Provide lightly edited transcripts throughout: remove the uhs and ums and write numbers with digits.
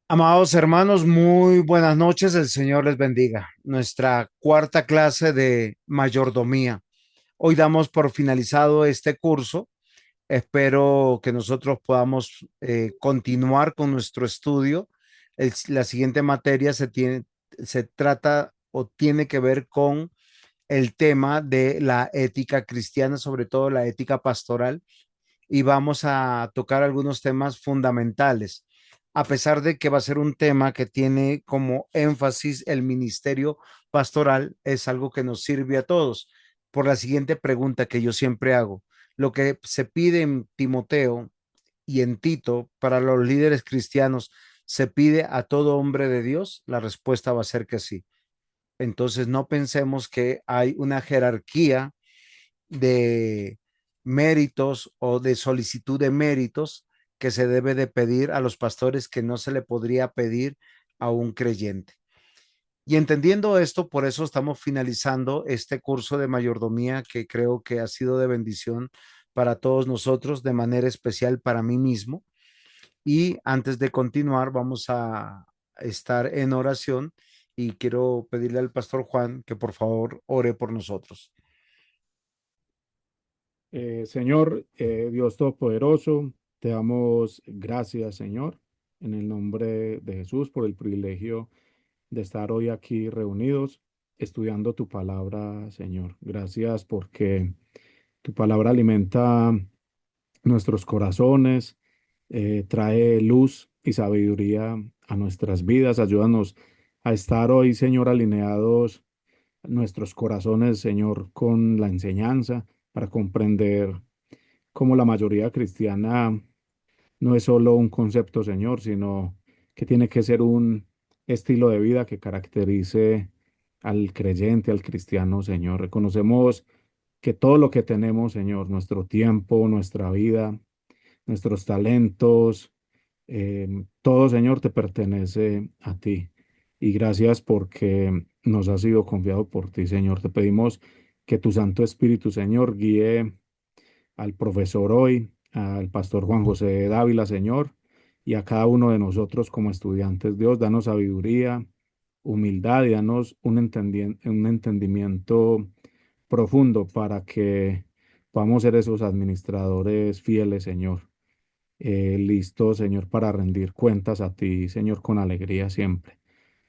Amados hermanos, muy buenas noches. El Señor les bendiga. Nuestra cuarta clase de mayordomía. Hoy damos por finalizado este curso. Espero que nosotros podamos continuar con nuestro estudio. La siguiente materia se trata o tiene que ver con el tema de la ética cristiana, sobre todo la ética pastoral, y vamos a tocar algunos temas fundamentales, a pesar de que va a ser un tema que tiene como énfasis el ministerio pastoral. Es algo que nos sirve a todos. Por la siguiente pregunta que yo siempre hago: lo que se pide en Timoteo y en Tito para los líderes cristianos, ¿se pide a todo hombre de Dios? La respuesta va a ser que sí. Entonces no pensemos que hay una jerarquía de méritos o de solicitud de méritos que se debe de pedir a los pastores, que no se le podría pedir a un creyente. Y entendiendo esto, por eso estamos finalizando este curso de mayordomía, que creo que ha sido de bendición para todos nosotros, de manera especial para mí mismo. Y antes de continuar, vamos a estar en oración, y quiero pedirle al pastor Juan que por favor ore por nosotros. Señor, Dios Todopoderoso, te damos gracias, Señor, en el nombre de Jesús, por el privilegio de estar hoy aquí reunidos estudiando tu palabra, Señor. Gracias porque tu palabra alimenta nuestros corazones, trae luz y sabiduría a nuestras vidas. Ayúdanos a estar hoy, Señor, alineados nuestros corazones, Señor, con la enseñanza para comprender cómo la mayoría cristiana no es solo un concepto, Señor, sino que tiene que ser un estilo de vida que caracterice al creyente, al cristiano, Señor. Reconocemos que todo lo que tenemos, Señor, nuestro tiempo, nuestra vida, nuestros talentos, todo, Señor, te pertenece a ti. Y gracias porque nos ha sido confiado por ti, Señor. Te pedimos que tu Santo Espíritu, Señor, guíe al profesor hoy, al pastor Juan José Dávila, Señor, y a cada uno de nosotros como estudiantes. Dios, danos sabiduría, humildad y danos un entendimiento profundo para que podamos ser esos administradores fieles, Señor. Listos, Señor, para rendir cuentas a ti, Señor, con alegría siempre.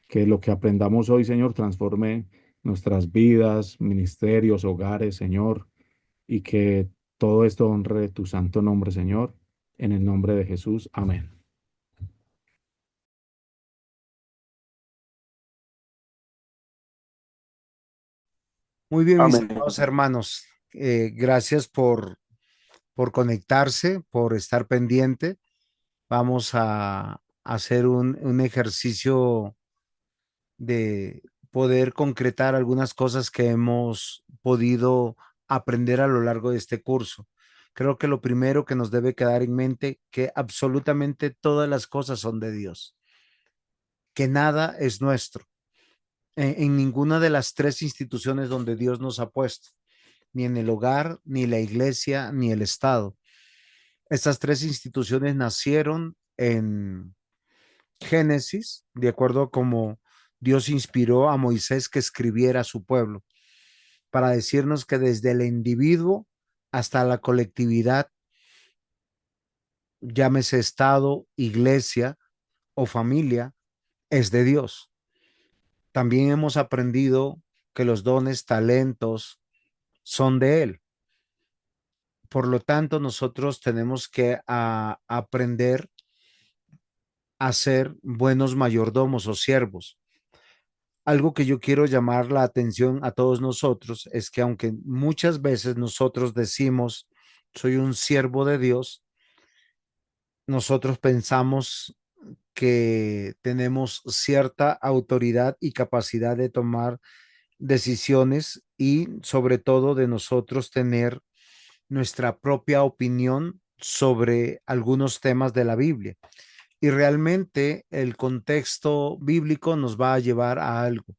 Que lo que aprendamos hoy, Señor, transforme nuestras vidas, ministerios, hogares, Señor, y que todo esto honre tu santo nombre, Señor, en el nombre de Jesús. Amén. Muy bien, mis Amén. amados hermanos, gracias por conectarse, por estar pendiente. Vamos a hacer un ejercicio de poder concretar algunas cosas que hemos podido aprender a lo largo de este curso. Creo que lo primero que nos debe quedar en mente, que absolutamente todas las cosas son de Dios, que nada es nuestro, en ninguna de las tres instituciones donde Dios nos ha puesto, ni en el hogar, ni la iglesia, ni el Estado. Estas tres instituciones nacieron en Génesis, de acuerdo a cómo Dios inspiró a Moisés que escribiera a su pueblo, para decirnos que desde el individuo hasta la colectividad, llámese Estado, iglesia o familia, es de Dios. También hemos aprendido que los dones, talentos son de Él. Por lo tanto, nosotros tenemos que aprender a ser buenos mayordomos o siervos. Algo que yo quiero llamar la atención a todos nosotros es que, aunque muchas veces nosotros decimos soy un siervo de Dios, nosotros pensamos que tenemos cierta autoridad y capacidad de tomar decisiones, y sobre todo de nosotros tener nuestra propia opinión sobre algunos temas de la Biblia. Y realmente el contexto bíblico nos va a llevar a algo.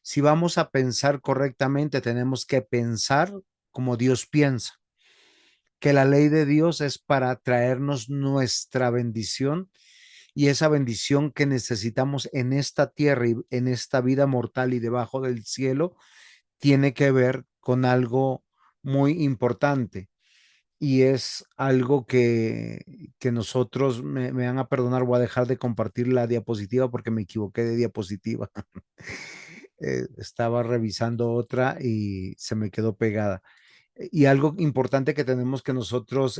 Si vamos a pensar correctamente, tenemos que pensar como Dios piensa, que la ley de Dios es para traernos nuestra bendición y esa bendición que necesitamos en esta tierra y en esta vida mortal y debajo del cielo tiene que ver con algo muy importante y es algo que nosotros me van a perdonar, voy a dejar de compartir la diapositiva porque me equivoqué de diapositiva. Estaba revisando otra y se me quedó pegada. Y algo importante que tenemos que nosotros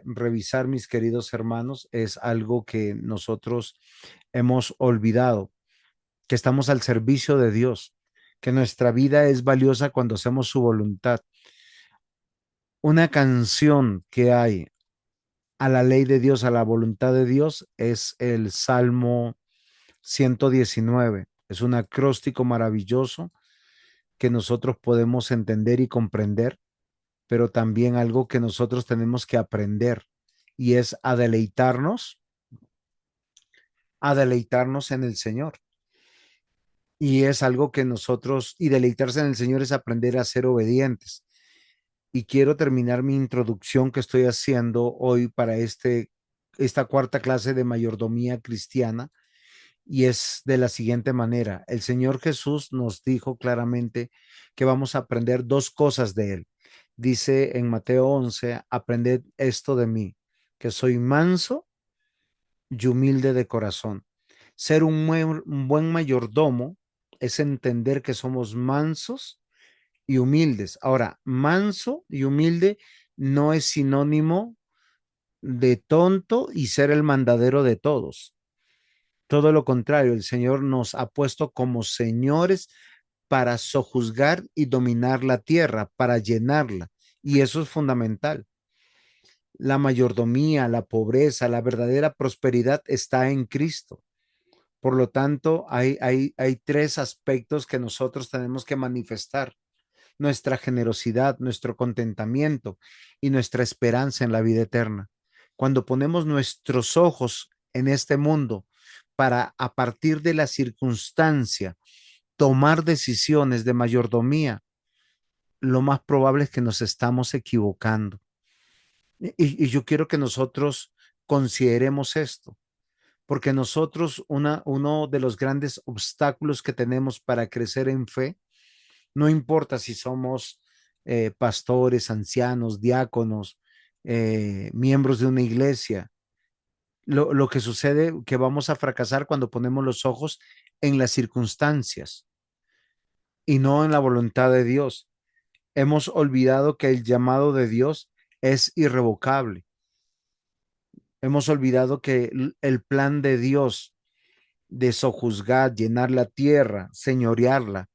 revisar, mis queridos hermanos, es algo que nosotros hemos olvidado, que estamos al servicio de Dios, que nuestra vida es valiosa cuando hacemos su voluntad. Una canción que hay a la ley de Dios, a la voluntad de Dios, es el Salmo 119. Es un acróstico maravilloso que nosotros podemos entender y comprender, pero también algo que nosotros tenemos que aprender y es a deleitarnos en el Señor. Y es algo que nosotros, y deleitarse en el Señor es aprender a ser obedientes. Y quiero terminar mi introducción que estoy haciendo hoy para esta cuarta clase de mayordomía cristiana y es de la siguiente manera. El Señor Jesús nos dijo claramente que vamos a aprender dos cosas de Él. Dice en Mateo 11, aprended esto de mí, que soy manso y humilde de corazón. Ser un buen mayordomo es entender que somos mansos y humildes. Ahora, manso y humilde no es sinónimo de tonto y ser el mandadero de todos. Todo lo contrario, el Señor nos ha puesto como señores para sojuzgar y dominar la tierra, para llenarla. Y eso es fundamental. La mayordomía, la pobreza, la verdadera prosperidad está en Cristo. Por lo tanto, hay tres aspectos que nosotros tenemos que manifestar. Nuestra generosidad, nuestro contentamiento y nuestra esperanza en la vida eterna. Cuando ponemos nuestros ojos en este mundo para a partir de la circunstancia tomar decisiones de mayordomía, lo más probable es que nos estamos equivocando. Y yo quiero que nosotros consideremos esto, porque nosotros uno de los grandes obstáculos que tenemos para crecer en fe, no importa si somos pastores, ancianos, diáconos, miembros de una iglesia, lo que sucede que vamos a fracasar cuando ponemos los ojos en las circunstancias y no en la voluntad de Dios. Hemos olvidado que el llamado de Dios es irrevocable. Hemos olvidado que el plan de Dios de sojuzgar, llenar la tierra, señorearla,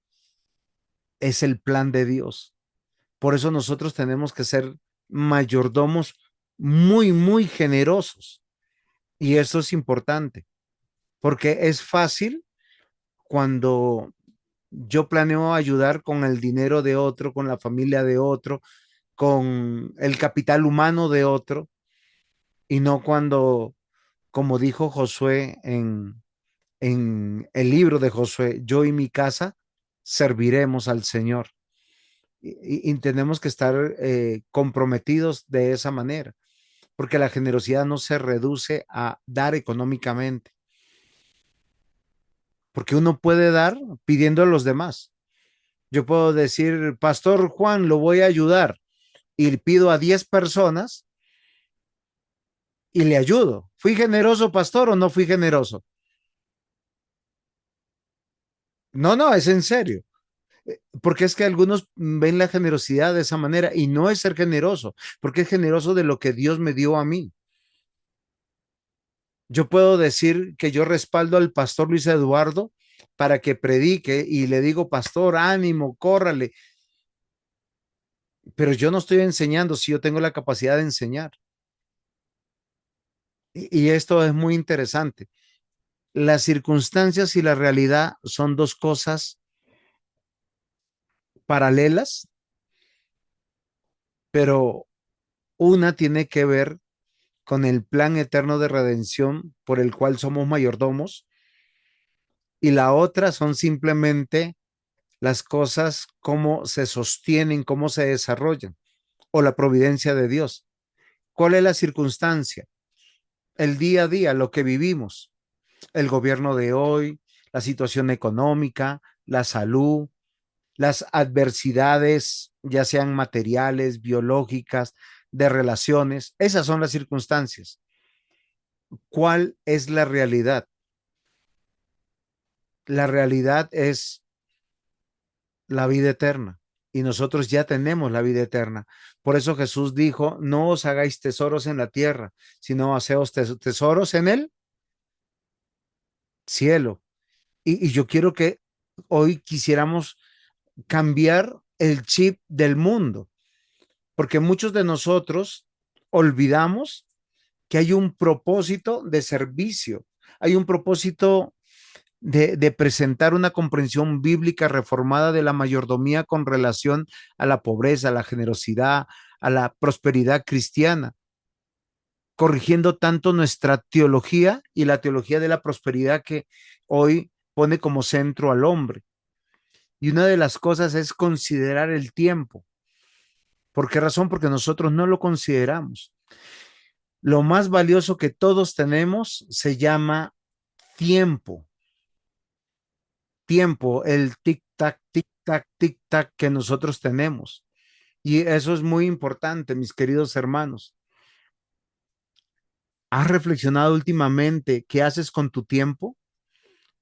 es el plan de Dios. Por eso nosotros tenemos que ser mayordomos muy, muy generosos. Y eso es importante, porque es fácil cuando yo planeo ayudar con el dinero de otro, con la familia de otro, con el capital humano de otro, y no cuando, como dijo Josué en el libro de Josué, yo y mi casa serviremos al Señor. Y tenemos que estar comprometidos de esa manera, porque la generosidad no se reduce a dar económicamente, porque uno puede dar pidiendo a los demás. Yo puedo decir, Pastor Juan, lo voy a ayudar y pido a 10 personas y le ayudo. ¿Fui generoso, pastor, o no fui generoso? No, no, es en serio. Porque es que algunos ven la generosidad de esa manera y no es ser generoso, porque es generoso de lo que Dios me dio a mí. Yo puedo decir que yo respaldo al pastor Luis Eduardo para que predique y le digo, pastor, ánimo, córrale, pero yo no estoy enseñando si yo tengo la capacidad de enseñar. Y esto es muy interesante. Las circunstancias y la realidad son dos cosas paralelas, pero una tiene que ver con el plan eterno de redención por el cual somos mayordomos y la otra son simplemente las cosas, cómo se sostienen, cómo se desarrollan o la providencia de Dios. ¿Cuál es la circunstancia? El día a día, lo que vivimos. el gobierno de hoy, la situación económica, la salud, las adversidades, ya sean materiales, biológicas, de relaciones. Esas son las circunstancias. ¿Cuál es la realidad? La realidad es la vida eterna y nosotros ya tenemos la vida eterna. Por eso Jesús dijo, no os hagáis tesoros en la tierra, sino haceos tesoros en el cielo. Y yo quiero que hoy quisiéramos cambiar el chip del mundo, porque muchos de nosotros olvidamos que hay un propósito de servicio, hay un propósito de presentar una comprensión bíblica reformada de la mayordomía con relación a la pobreza, a la generosidad, a la prosperidad cristiana, corrigiendo tanto nuestra teología y la teología de la prosperidad que hoy pone como centro al hombre. Y una de las cosas es considerar el tiempo. ¿Por qué razón? Porque nosotros no lo consideramos. Lo más valioso que todos tenemos se llama tiempo. Tiempo, el tic-tac, tic-tac, tic-tac que nosotros tenemos. Y eso es muy importante, mis queridos hermanos. ¿Has reflexionado últimamente qué haces con tu tiempo?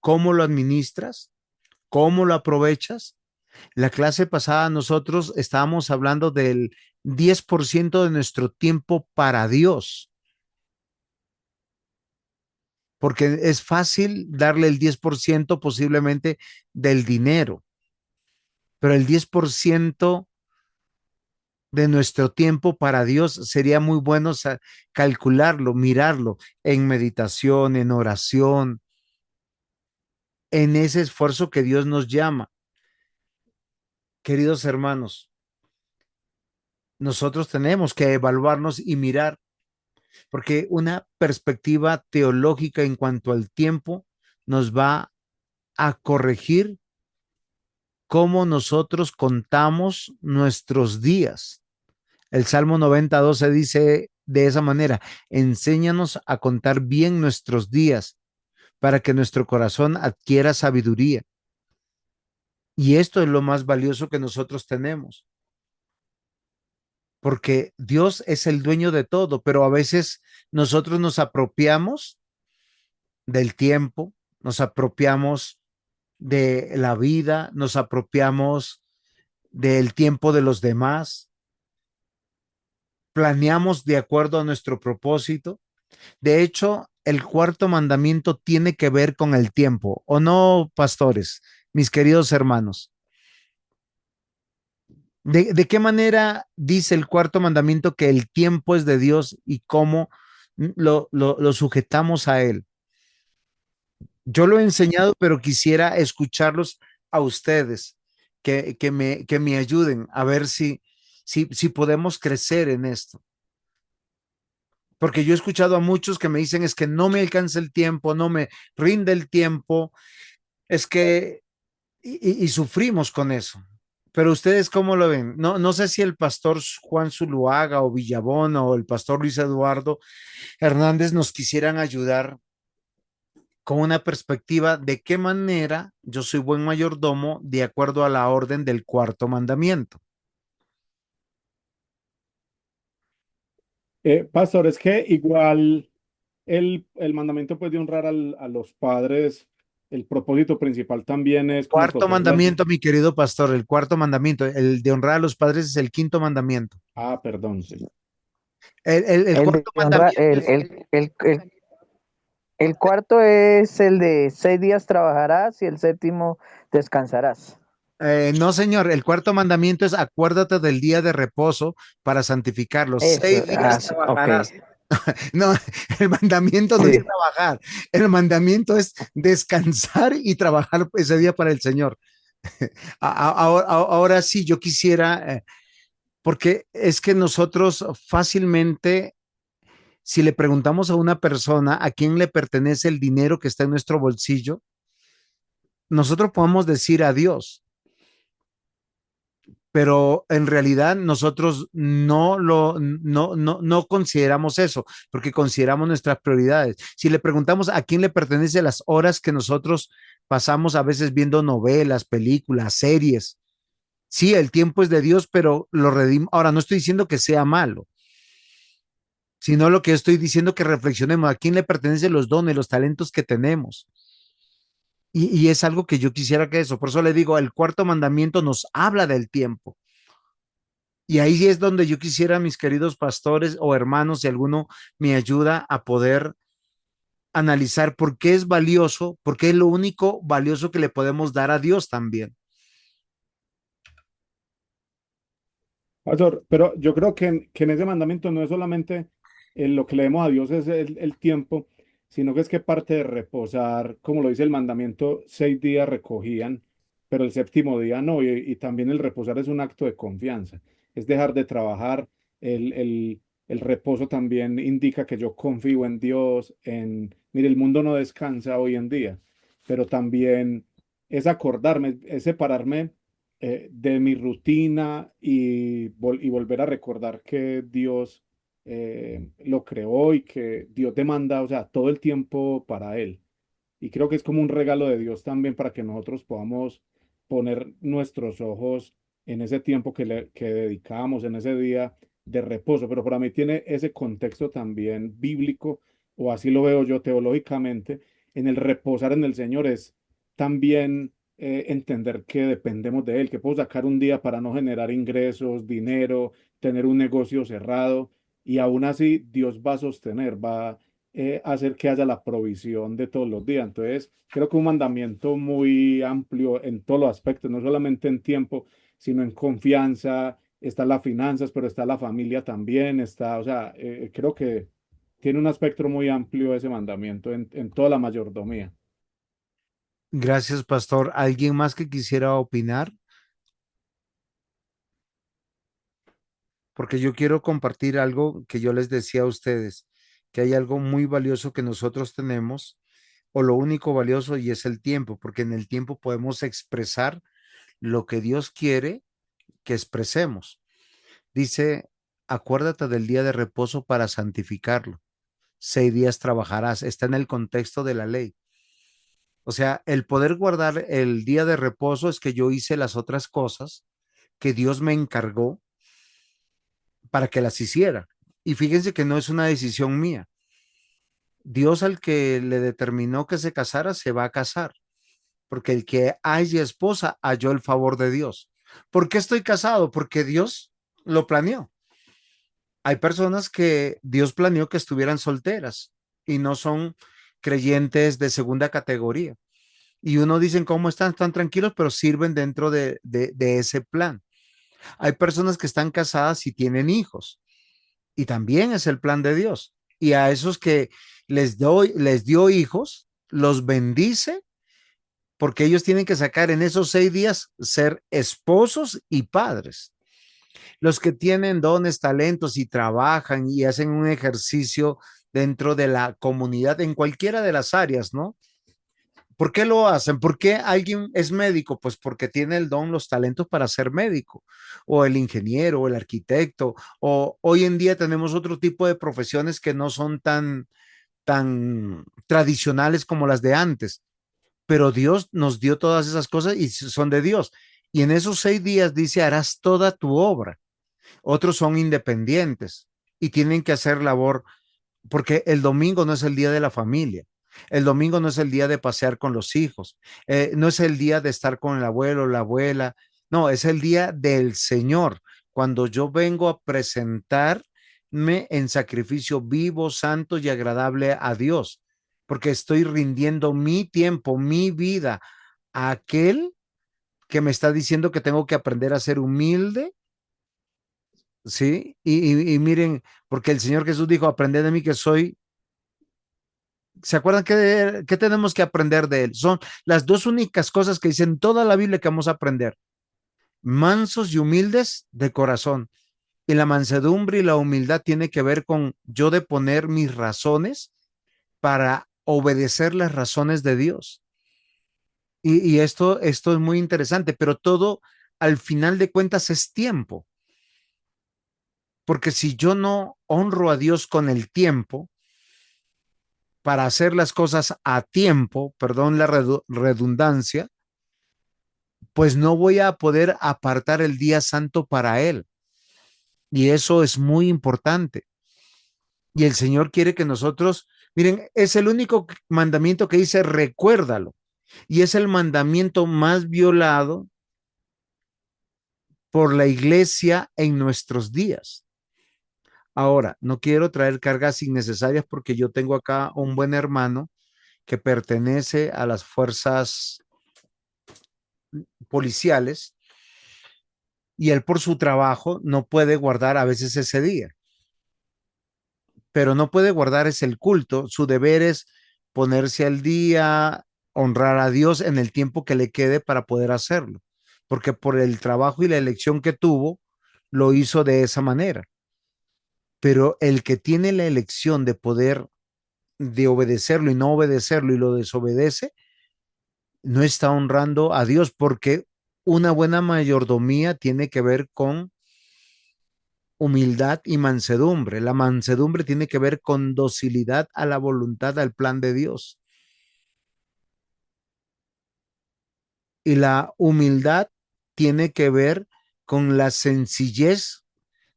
¿Cómo lo administras? ¿Cómo lo aprovechas? La clase pasada nosotros estábamos hablando del 10% de nuestro tiempo para Dios, porque es fácil darle el 10% posiblemente del dinero, pero el 10% de nuestro tiempo para Dios sería muy bueno calcularlo, mirarlo en meditación, en oración, en ese esfuerzo que Dios nos llama. Queridos hermanos, nosotros tenemos que evaluarnos y mirar, porque una perspectiva teológica en cuanto al tiempo nos va a corregir cómo nosotros contamos nuestros días. El Salmo 90:12 dice de esa manera, enséñanos a contar bien nuestros días para que nuestro corazón adquiera sabiduría. Y esto es lo más valioso que nosotros tenemos, porque Dios es el dueño de todo, pero a veces nosotros nos apropiamos del tiempo, nos apropiamos de la vida, nos apropiamos del tiempo de los demás, planeamos de acuerdo a nuestro propósito. De hecho, el cuarto mandamiento tiene que ver con el tiempo, ¿o no, pastores, mis queridos hermanos? ¿De qué manera dice el cuarto mandamiento que el tiempo es de Dios y cómo lo sujetamos a él? Yo lo he enseñado, pero quisiera escucharlos a ustedes, que me ayuden a ver si podemos crecer en esto. Porque yo he escuchado a muchos que me dicen es que no me alcanza el tiempo, no me rinde el tiempo, es que, y sufrimos con eso. Pero ustedes, ¿cómo lo ven? No, no sé si el pastor Juan Zuluaga o Villabón o el pastor Luis Eduardo Hernández nos quisieran ayudar con una perspectiva de qué manera yo soy buen mayordomo de acuerdo a la orden del cuarto mandamiento. Pastor, es que igual el mandamiento pues, de honrar a los padres, el propósito principal también es como Cuarto protegerlos. mandamiento, mi querido pastor, el cuarto mandamiento, el de honrar a los padres es el quinto mandamiento. Ah, perdón, sí. El El de cuarto honra, mandamiento es, el cuarto es el de 6 días trabajarás y el séptimo descansarás. no señor, el cuarto mandamiento es acuérdate del día de reposo para santificarlo. Eso, 6 días ok. trabajarás. No, el mandamiento no es Sí. trabajar, el mandamiento es descansar y trabajar ese día para el Señor. Ahora sí, yo quisiera, porque es que nosotros fácilmente, si le preguntamos a una persona a quién le pertenece el dinero que está en nuestro bolsillo, nosotros podemos decir a Dios, pero en realidad nosotros no consideramos eso, porque consideramos nuestras prioridades. Si le preguntamos a quién le pertenece las horas que nosotros pasamos a veces viendo novelas, películas, series, sí, el tiempo es de Dios, pero lo redimos. Ahora, no estoy diciendo que sea malo, sino lo que estoy diciendo que reflexionemos a quién le pertenecen los dones, los talentos que tenemos. Y es algo que yo quisiera que eso, por eso le digo, el cuarto mandamiento nos habla del tiempo. Y ahí sí es donde yo quisiera, mis queridos pastores o hermanos, si alguno me ayuda a poder analizar por qué es valioso, porque es lo único valioso que le podemos dar a Dios también. Pastor, pero yo creo que en ese mandamiento no es solamente lo que le demos a Dios es el tiempo, sino que es que parte de reposar, como lo dice el mandamiento, 6 días recogían, pero el séptimo día no, y también el reposar es un acto de confianza, es dejar de trabajar, el reposo también indica que yo confío en Dios, mire, el mundo no descansa hoy en día, pero también es acordarme, es separarme de mi rutina y volver a recordar que Dios lo creó y que Dios demanda, o sea, todo el tiempo para Él. Y creo que es como un regalo de Dios también para que nosotros podamos poner nuestros ojos en ese tiempo que dedicamos, en ese día de reposo. Pero para mí tiene ese contexto también bíblico, o así lo veo yo teológicamente, en el reposar en el Señor es también entender que dependemos de Él, que puedo sacar un día para no generar ingresos, dinero, tener un negocio cerrado, y aún así Dios va a sostener, va hacer que haya la provisión de todos los días. Entonces, creo que un mandamiento muy amplio en todos los aspectos, no solamente en tiempo, sino en confianza, está las finanzas, pero está la familia también, está, o sea, creo que tiene un aspecto muy amplio ese mandamiento en toda la mayordomía. Gracias, pastor. ¿Alguien más que quisiera opinar? Porque yo quiero compartir algo que yo les decía a ustedes, que hay algo muy valioso que nosotros tenemos, o lo único valioso, y es el tiempo, porque en el tiempo podemos expresar lo que Dios quiere que expresemos. Dice, acuérdate del día de reposo para santificarlo. 6 días trabajarás. Está en el contexto de la ley. O sea, el poder guardar el día de reposo es que yo hice las otras cosas que Dios me encargó para que las hiciera. Y fíjense que no es una decisión mía. Dios al que le determinó que se casara, se va a casar, porque el que haya esposa halló el favor de Dios. ¿Por qué estoy casado? Porque Dios lo planeó. Hay personas que Dios planeó que estuvieran solteras y no son creyentes de segunda categoría. Y uno dicen, ¿cómo están? Están tranquilos, pero sirven dentro de ese plan. Hay personas que están casadas y tienen hijos y también es el plan de Dios. Y a esos que les dio hijos, los bendice porque ellos tienen que sacar en esos 6 días ser esposos y padres. Los que tienen dones, talentos y trabajan y hacen un ejercicio dentro de la comunidad en cualquiera de las áreas, ¿no? ¿Por qué lo hacen? ¿Por qué alguien es médico? Pues porque tiene el don, los talentos para ser médico, o el ingeniero, o el arquitecto, o hoy en día tenemos otro tipo de profesiones que no son tan tradicionales como las de antes, pero Dios nos dio todas esas cosas y son de Dios. Y en esos 6 días dice, harás toda tu obra. Otros son independientes y tienen que hacer labor porque el domingo no es el día de la familia. El domingo no es el día de pasear con los hijos, no es el día de estar con el abuelo, la abuela, no, es el día del Señor, cuando yo vengo a presentarme en sacrificio vivo, santo y agradable a Dios, porque estoy rindiendo mi tiempo, mi vida a aquel que me está diciendo que tengo que aprender a ser humilde. Sí, y miren, porque el Señor Jesús dijo, aprended de mí que soy. ¿Se acuerdan qué tenemos que aprender de él? Son las dos únicas cosas que dicen toda la Biblia que vamos a aprender. Mansos y humildes de corazón. Y la mansedumbre y la humildad tiene que ver con yo de poner mis razones para obedecer las razones de Dios. Y esto es muy interesante, pero todo al final de cuentas es tiempo, porque si yo no honro a Dios con el tiempo, para hacer las cosas a tiempo, perdón la redundancia, pues no voy a poder apartar el día santo para Él. Y eso es muy importante. Y el Señor quiere que nosotros, miren, es el único mandamiento que dice, recuérdalo. Y es el mandamiento más violado por la iglesia en nuestros días. Ahora, no quiero traer cargas innecesarias porque yo tengo acá un buen hermano que pertenece a las fuerzas policiales y él por su trabajo no puede guardar a veces ese día, pero no puede guardar es el culto. Su deber es ponerse al día, honrar a Dios en el tiempo que le quede para poder hacerlo, porque por el trabajo y la elección que tuvo, lo hizo de esa manera. Pero el que tiene la elección de poder, de obedecerlo y no obedecerlo y lo desobedece, no está honrando a Dios, porque una buena mayordomía tiene que ver con humildad y mansedumbre. La mansedumbre tiene que ver con docilidad a la voluntad, al plan de Dios. Y la humildad tiene que ver con la sencillez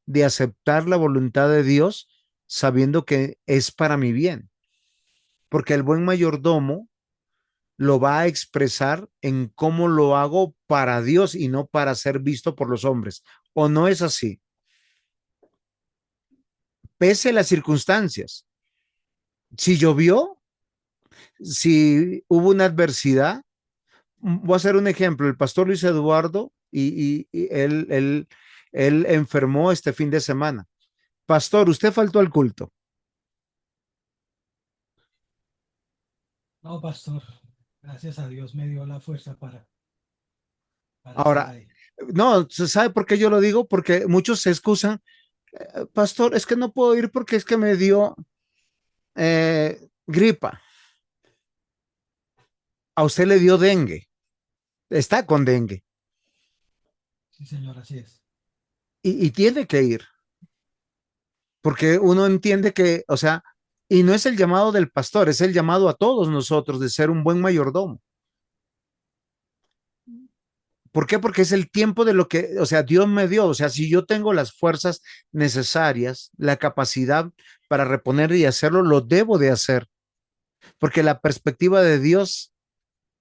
de aceptar la voluntad de Dios sabiendo que es para mi bien. Porque el buen mayordomo lo va a expresar en cómo lo hago para Dios y no para ser visto por los hombres. ¿O no es así? Pese a las circunstancias. Si llovió, si hubo una adversidad, voy a hacer un ejemplo. El pastor Luis Eduardo y él enfermó este fin de semana. Pastor, usted faltó al culto. No, pastor, gracias a Dios me dio la fuerza para estar Ahora, ahí. no, ¿sabe por qué yo lo digo? Porque muchos se excusan. Pastor, es que no puedo ir porque es que me dio gripa. A usted le dio dengue. Está con dengue. Sí, señor, así es. Y tiene que ir. Porque uno entiende que, o sea, y no es el llamado del pastor, es el llamado a todos nosotros de ser un buen mayordomo. ¿Por qué? Porque es el tiempo de lo que, o sea, Dios me dio. O sea, si yo tengo las fuerzas necesarias, la capacidad para reponer y hacerlo, lo debo de hacer. Porque la perspectiva de Dios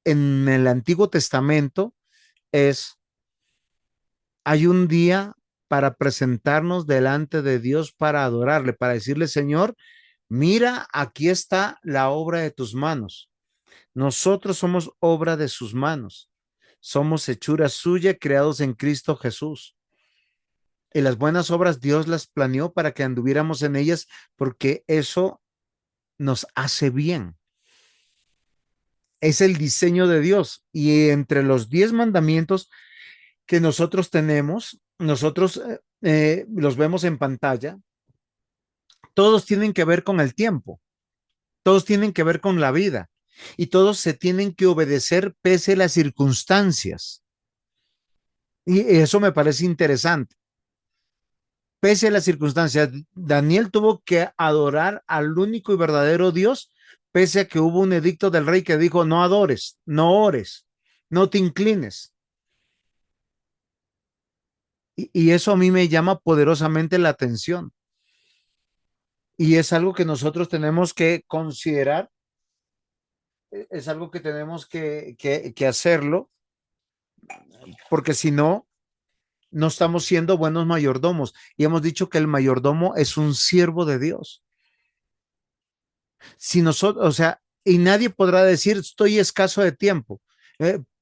en el Antiguo Testamento es, hay un día para presentarnos delante de Dios para adorarle, para decirle, Señor, mira, aquí está la obra de tus manos. Nosotros somos obra de sus manos. Somos hechura suya, creados en Cristo Jesús. Y las buenas obras Dios las planeó para que anduviéramos en ellas porque eso nos hace bien. Es el diseño de Dios. Y entre los 10 mandamientos que nosotros tenemos, nosotros los vemos en pantalla, todos tienen que ver con el tiempo, todos tienen que ver con la vida y todos se tienen que obedecer pese a las circunstancias. Y eso me parece interesante. Pese a las circunstancias, Daniel tuvo que adorar al único y verdadero Dios, pese a que hubo un edicto del rey que dijo, no adores, no ores, no te inclines. Y eso a mí me llama poderosamente la atención. Y es algo que nosotros tenemos que considerar, es algo que tenemos que hacerlo, porque si no, no estamos siendo buenos mayordomos. Y hemos dicho que el mayordomo es un siervo de Dios. Si nosotros, o sea, y nadie podrá decir, estoy escaso de tiempo.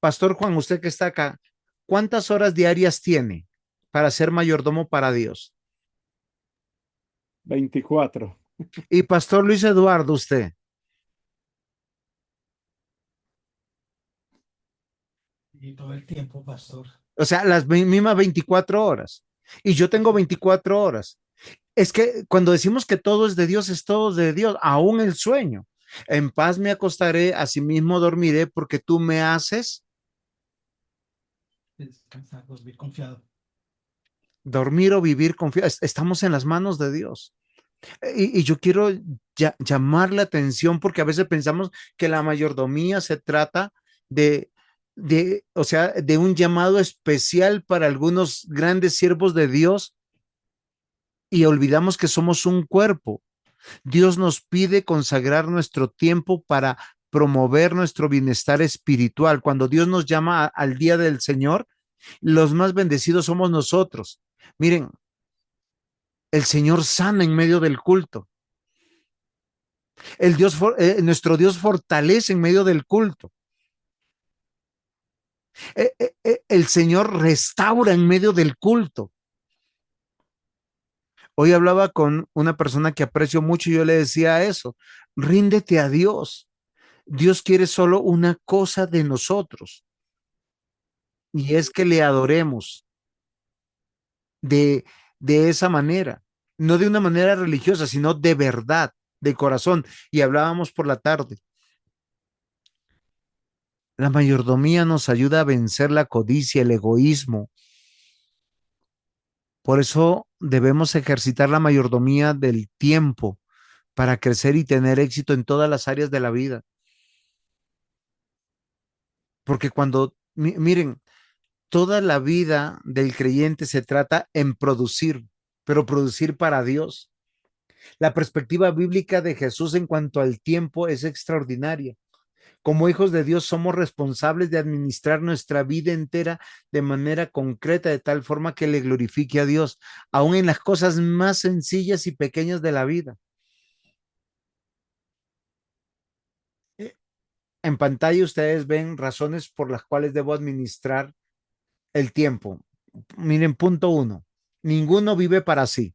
Pastor Juan, usted que está acá, ¿cuántas horas diarias tiene para ser mayordomo para Dios? 24. Y Pastor Luis Eduardo, usted, Y todo el tiempo, pastor. o sea, las mismas 24 horas. Y yo tengo 24 horas. Es que cuando decimos que todo es de Dios, es todo de Dios, aún el sueño. En paz me acostaré, asimismo dormiré, porque tú me haces descansar, dormir confiado. Dormir o vivir confiado. Estamos en las manos de Dios. Y yo quiero llamar la atención porque a veces pensamos que la mayordomía se trata de, o sea, de un llamado especial para algunos grandes siervos de Dios y olvidamos que somos un cuerpo. Dios nos pide consagrar nuestro tiempo para promover nuestro bienestar espiritual. Cuando Dios nos llama al día del Señor, los más bendecidos somos nosotros. Miren, el Señor sana en medio del culto. Nuestro Dios fortalece en medio del culto. El Señor restaura en medio del culto. Hoy hablaba con una persona que aprecio mucho y yo le decía eso, ríndete a Dios. Dios quiere solo una cosa de nosotros y es que le adoremos de, de esa manera, no de una manera religiosa, sino de verdad, de corazón. Y hablábamos por la tarde. La mayordomía nos ayuda a vencer la codicia, el egoísmo. Por eso debemos ejercitar la mayordomía del tiempo para crecer y tener éxito en todas las áreas de la vida. Porque miren, toda la vida del creyente se trata en producir, pero producir para Dios. La perspectiva bíblica de Jesús en cuanto al tiempo es extraordinaria. Como hijos de Dios somos responsables de administrar nuestra vida entera de manera concreta, de tal forma que le glorifique a Dios, aún en las cosas más sencillas y pequeñas de la vida. En pantalla ustedes ven razones por las cuales debo administrar el tiempo. Miren, punto uno, ninguno vive para sí.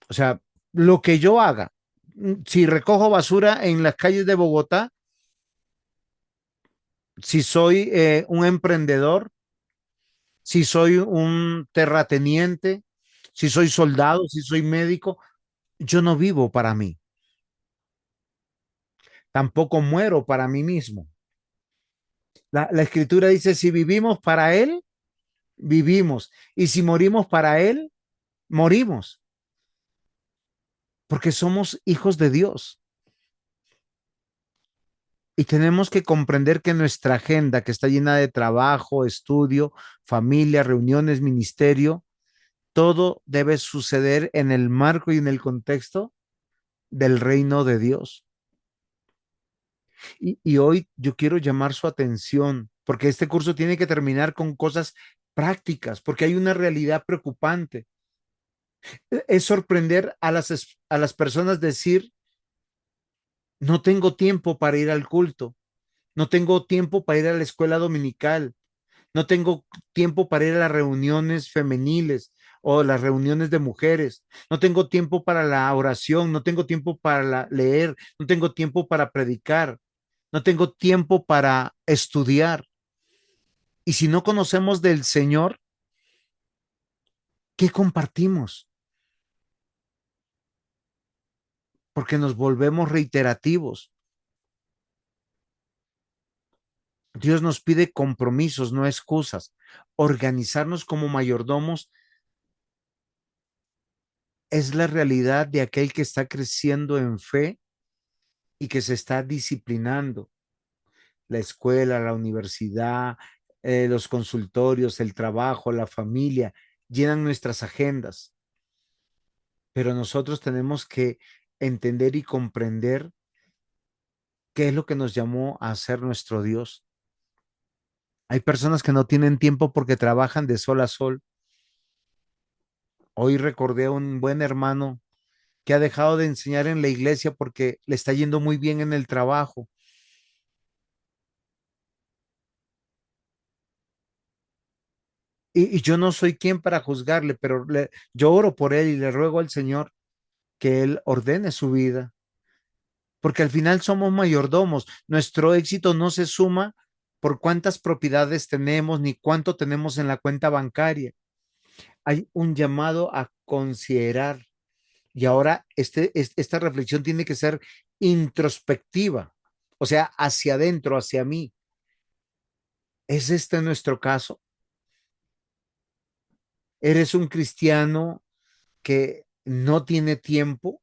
O sea, lo que yo haga, si recojo basura en las calles de Bogotá, si soy un emprendedor, si soy un terrateniente, si soy soldado, si soy médico, yo no vivo para mí. Tampoco muero para mí mismo. La escritura dice, si vivimos para Él, vivimos. Y si morimos para Él, morimos. Porque somos hijos de Dios. Y tenemos que comprender que nuestra agenda, que está llena de trabajo, estudio, familia, reuniones, ministerio, todo debe suceder en el marco y en el contexto del reino de Dios. Y hoy yo quiero llamar su atención, porque este curso tiene que terminar con cosas prácticas, porque hay una realidad preocupante. Es sorprender a las personas decir, no tengo tiempo para ir al culto, no tengo tiempo para ir a la escuela dominical, no tengo tiempo para ir a las reuniones femeniles o las reuniones de mujeres, no tengo tiempo para la oración, no tengo tiempo para leer, no tengo tiempo para predicar, no tengo tiempo para estudiar. Y si no conocemos del Señor, ¿qué compartimos? Porque nos volvemos reiterativos. Dios nos pide compromisos, no excusas. Organizarnos como mayordomos es la realidad de aquel que está creciendo en fe y que se está disciplinando. La escuela, la universidad, los consultorios, el trabajo, la familia, llenan nuestras agendas. Pero nosotros tenemos que entender y comprender qué es lo que nos llamó a ser nuestro Dios. Hay personas que no tienen tiempo porque trabajan de sol a sol. Hoy recordé a un buen hermano que ha dejado de enseñar en la iglesia porque le está yendo muy bien en el trabajo. Y yo no soy quien para juzgarle, pero yo oro por él y le ruego al Señor que él ordene su vida, porque al final somos mayordomos. Nuestro éxito no se suma por cuántas propiedades tenemos ni cuánto tenemos en la cuenta bancaria. Hay un llamado a considerar y ahora esta reflexión tiene que ser introspectiva, o sea, hacia adentro, hacia mí. ¿Es este nuestro caso? Eres un cristiano que no tiene tiempo,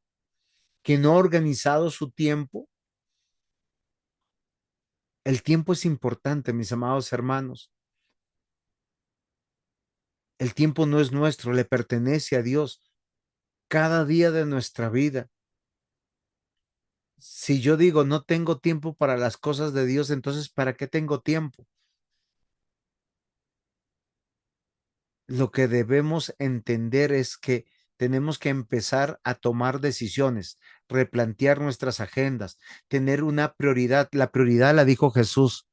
que no ha organizado su tiempo. El tiempo es importante, mis amados hermanos. El tiempo no es nuestro, le pertenece a Dios. Cada día de nuestra vida. Si yo digo no tengo tiempo para las cosas de Dios, entonces ¿para qué tengo tiempo? Lo que debemos entender es que tenemos que empezar a tomar decisiones, replantear nuestras agendas, tener una prioridad. La prioridad la dijo Jesús: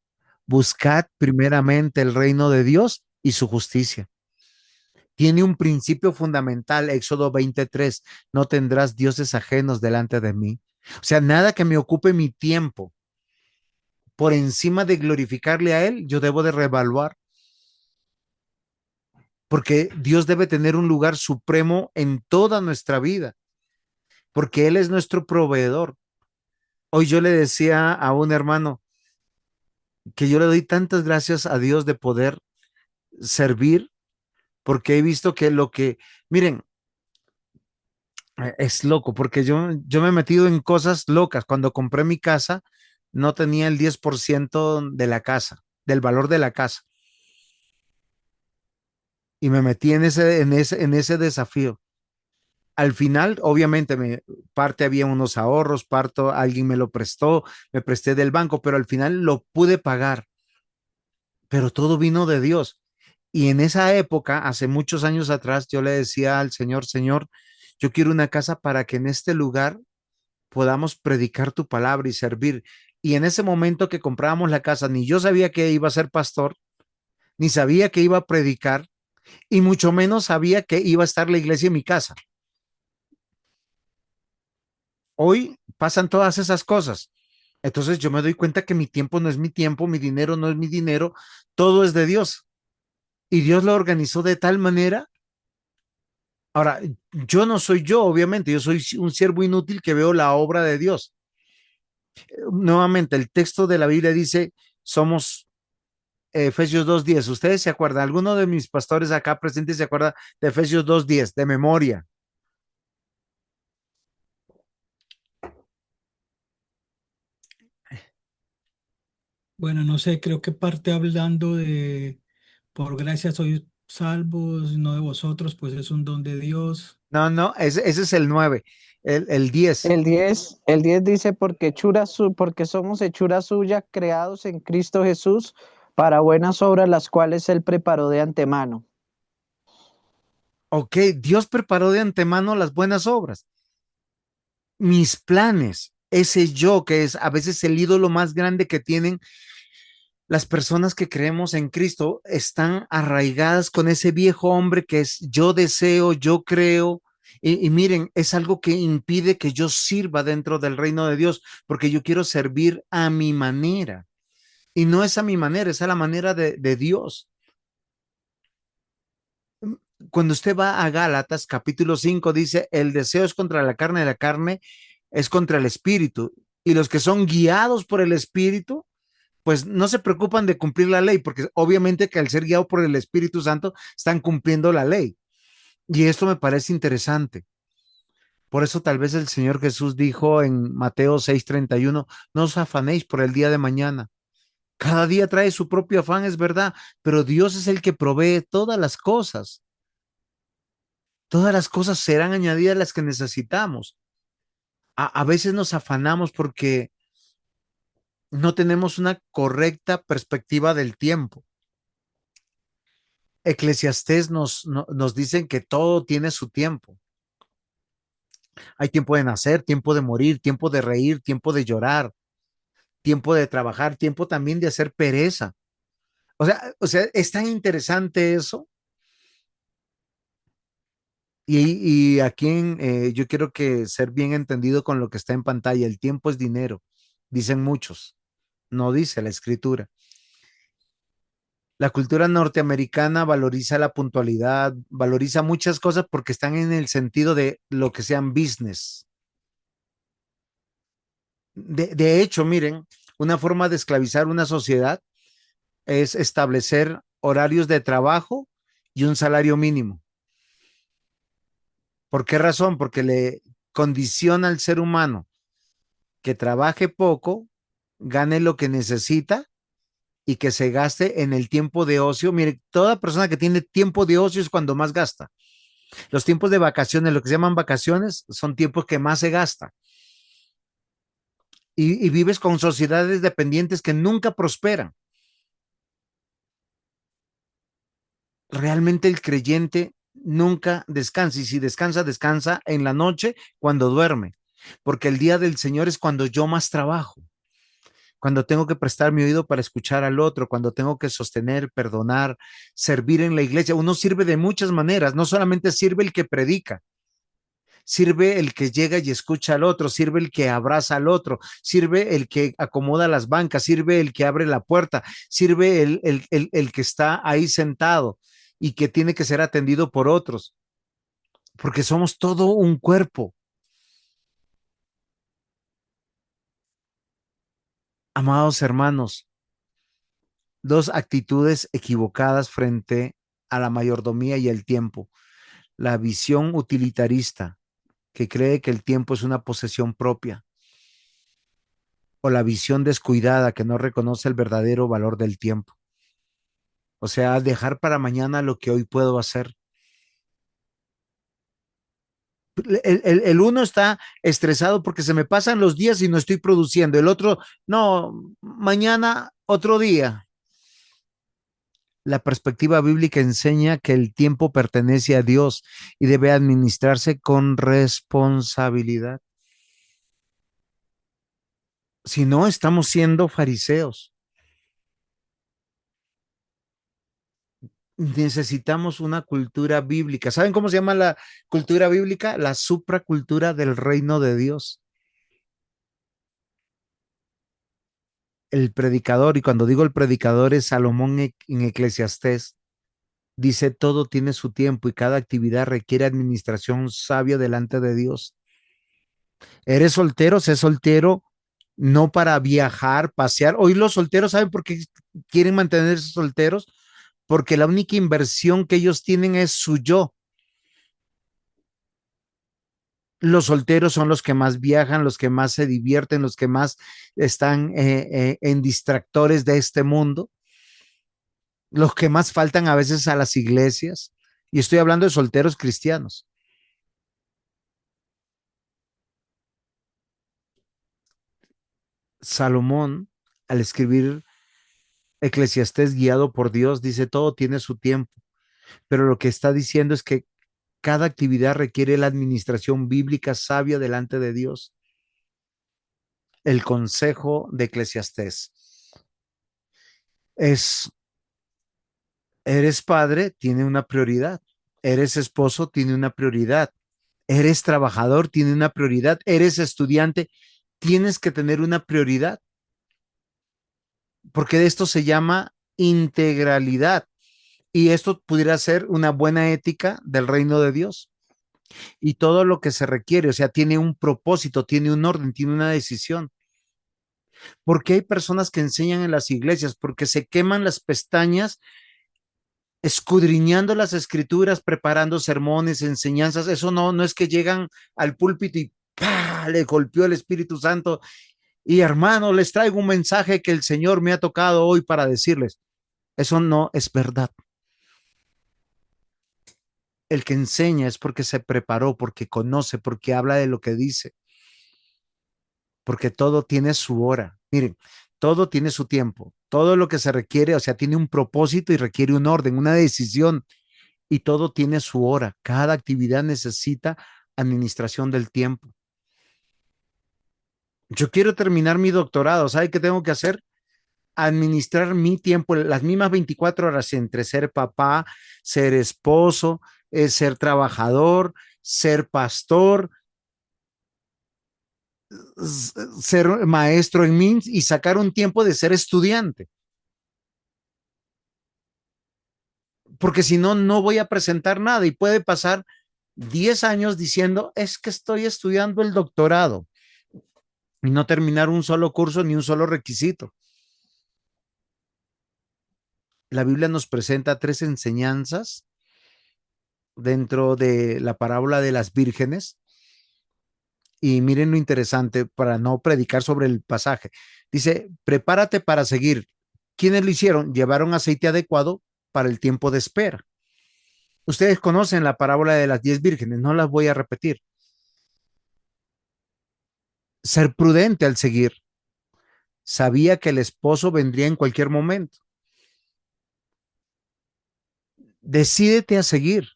buscad primeramente el reino de Dios y su justicia. Tiene un principio fundamental, Éxodo 23, no tendrás dioses ajenos delante de mí. O sea, nada que me ocupe mi tiempo por encima de glorificarle a Él, yo debo de reevaluar, porque Dios debe tener un lugar supremo en toda nuestra vida, porque Él es nuestro proveedor. Hoy yo le decía a un hermano que yo le doy tantas gracias a Dios de poder servir, porque he visto que miren, es loco, porque yo me he metido en cosas locas. Cuando compré mi casa, no tenía el 10% de la casa, del valor de la casa. Y me metí en ese desafío. Al final, obviamente, parte había unos ahorros, alguien me lo prestó, me presté del banco, pero al final lo pude pagar. Pero todo vino de Dios. Y en esa época, hace muchos años atrás, yo le decía al Señor: Señor, yo quiero una casa para que en este lugar podamos predicar tu palabra y servir. Y en ese momento que comprábamos la casa, ni yo sabía que iba a ser pastor, ni sabía que iba a predicar, y mucho menos sabía que iba a estar la iglesia en mi casa. Hoy pasan todas esas cosas. Entonces yo me doy cuenta que mi tiempo no es mi tiempo, mi dinero no es mi dinero, todo es de Dios. Y Dios lo organizó de tal manera. Ahora, yo no soy yo, obviamente, yo soy un siervo inútil que veo la obra de Dios. Nuevamente, el texto de la Biblia dice, somos Efesios 2:10. ¿Ustedes se acuerdan? ¿Alguno de mis pastores acá presentes se acuerda de Efesios 2:10 de memoria? Bueno, no sé, creo que parte hablando de por gracia sois salvos, no de vosotros, pues es un don de Dios. No, no, ese es el 9, el 10. El 10 dice, porque somos hechura suya, creados en Cristo Jesús, para buenas obras, las cuales Él preparó de antemano. Ok, Dios preparó de antemano las buenas obras. Mis planes, ese yo que es a veces el ídolo más grande que tienen las personas que creemos en Cristo, están arraigadas con ese viejo hombre que es yo deseo, yo creo. Y miren, es algo que impide que yo sirva dentro del reino de Dios, porque yo quiero servir a mi manera. Y no es a mi manera, es a la manera de Dios. Cuando usted va a Gálatas capítulo 5 dice, el deseo es contra la carne es contra el espíritu. Y los que son guiados por el espíritu, pues no se preocupan de cumplir la ley, porque obviamente que al ser guiado por el Espíritu Santo están cumpliendo la ley. Y esto me parece interesante. Por eso tal vez el Señor Jesús dijo en Mateo 6:31, no os afanéis por el día de mañana. Cada día trae su propio afán, es verdad, pero Dios es el que provee todas las cosas. Todas las cosas serán añadidas las que necesitamos. A veces nos afanamos porque no tenemos una correcta perspectiva del tiempo. Eclesiastés nos dicen que todo tiene su tiempo. Hay tiempo de nacer, tiempo de morir, tiempo de reír, tiempo de llorar, tiempo de trabajar, tiempo también de hacer pereza. O sea, es tan interesante eso. Y aquí yo quiero que ser bien entendido con lo que está en pantalla. El tiempo es dinero, dicen muchos, no dice la escritura. La cultura norteamericana valoriza la puntualidad, valoriza muchas cosas porque están en el sentido de lo que sean business. De hecho, miren, una forma de esclavizar una sociedad es establecer horarios de trabajo y un salario mínimo. ¿Por qué razón? Porque le condiciona al ser humano que trabaje poco, gane lo que necesita y que se gaste en el tiempo de ocio. Mire, toda persona que tiene tiempo de ocio es cuando más gasta. Los tiempos de vacaciones, lo que se llaman vacaciones, son tiempos que más se gasta. Y vives con sociedades dependientes que nunca prosperan. Realmente el creyente nunca descansa, y si descansa, descansa en la noche cuando duerme, porque el día del Señor es cuando yo más trabajo, cuando tengo que prestar mi oído para escuchar al otro, cuando tengo que sostener, perdonar, servir en la iglesia. Uno sirve de muchas maneras, no solamente sirve el que predica, sirve el que llega y escucha al otro, sirve el que abraza al otro, sirve el que acomoda las bancas, sirve el que abre la puerta, sirve el que está ahí sentado y que tiene que ser atendido por otros, porque somos todo un cuerpo. Amados hermanos, dos actitudes equivocadas frente a la mayordomía y el tiempo. La visión utilitarista, que cree que el tiempo es una posesión propia, o la visión descuidada, que no reconoce el verdadero valor del tiempo. O sea, dejar para mañana lo que hoy puedo hacer. El uno está estresado porque se me pasan los días y no estoy produciendo. El otro, no, mañana otro día. La perspectiva bíblica enseña que el tiempo pertenece a Dios y debe administrarse con responsabilidad. Si no, estamos siendo fariseos. Necesitamos una cultura bíblica. ¿Saben cómo se llama la cultura bíblica? La supracultura del reino de Dios. El predicador, y cuando digo el predicador es Salomón en Eclesiastés, dice todo tiene su tiempo y cada actividad requiere administración sabia delante de Dios. ¿Eres soltero? Sé soltero no para viajar, pasear. Hoy los solteros, ¿saben por qué quieren mantenerse solteros? Porque la única inversión que ellos tienen es su yo. Los solteros son los que más viajan, los que más se divierten, los que más están en distractores de este mundo, los que más faltan a veces a las iglesias. Y estoy hablando de solteros cristianos. Salomón, al escribir Eclesiastés guiado por Dios, dice todo tiene su tiempo, pero lo que está diciendo es que cada actividad requiere la administración bíblica sabia delante de Dios. El consejo de Eclesiastés es, eres padre, tiene una prioridad. Eres esposo, tiene una prioridad. Eres trabajador, tiene una prioridad. Eres estudiante, tienes que tener una prioridad, porque de esto se llama integralidad. Y esto pudiera ser una buena ética del reino de Dios. Y todo lo que se requiere, o sea, tiene un propósito, tiene un orden, tiene una decisión. ¿Por qué hay personas que enseñan en las iglesias? Porque se queman las pestañas escudriñando las escrituras, preparando sermones, enseñanzas. Eso no es que llegan al púlpito y ¡pah! Le golpeó el Espíritu Santo. Y hermano, les traigo un mensaje que el Señor me ha tocado hoy para decirles. Eso no es verdad. El que enseña es porque se preparó, porque conoce, porque habla de lo que dice, porque todo tiene su hora. Miren, todo tiene su tiempo, todo lo que se requiere, o sea, tiene un propósito y requiere un orden, una decisión, y todo tiene su hora. Cada actividad necesita administración del tiempo. Yo quiero terminar mi doctorado, ¿sabe qué tengo que hacer? Administrar mi tiempo, las mismas 24 horas entre ser papá, ser esposo, ser trabajador, ser pastor, ser maestro en MIMS y sacar un tiempo de ser estudiante. Porque si no, no voy a presentar nada y puede pasar 10 años diciendo, es que estoy estudiando el doctorado y no terminar un solo curso ni un solo requisito. La Biblia nos presenta tres enseñanzas dentro de la parábola de las vírgenes. Y miren lo interesante para no predicar sobre el pasaje. Dice, prepárate para seguir. ¿Quiénes lo hicieron? Llevaron aceite adecuado para el tiempo de espera. Ustedes conocen la parábola de las 10 vírgenes, no las voy a repetir. Ser prudente al seguir. Sabía que el esposo vendría en cualquier momento. Decídete a seguir.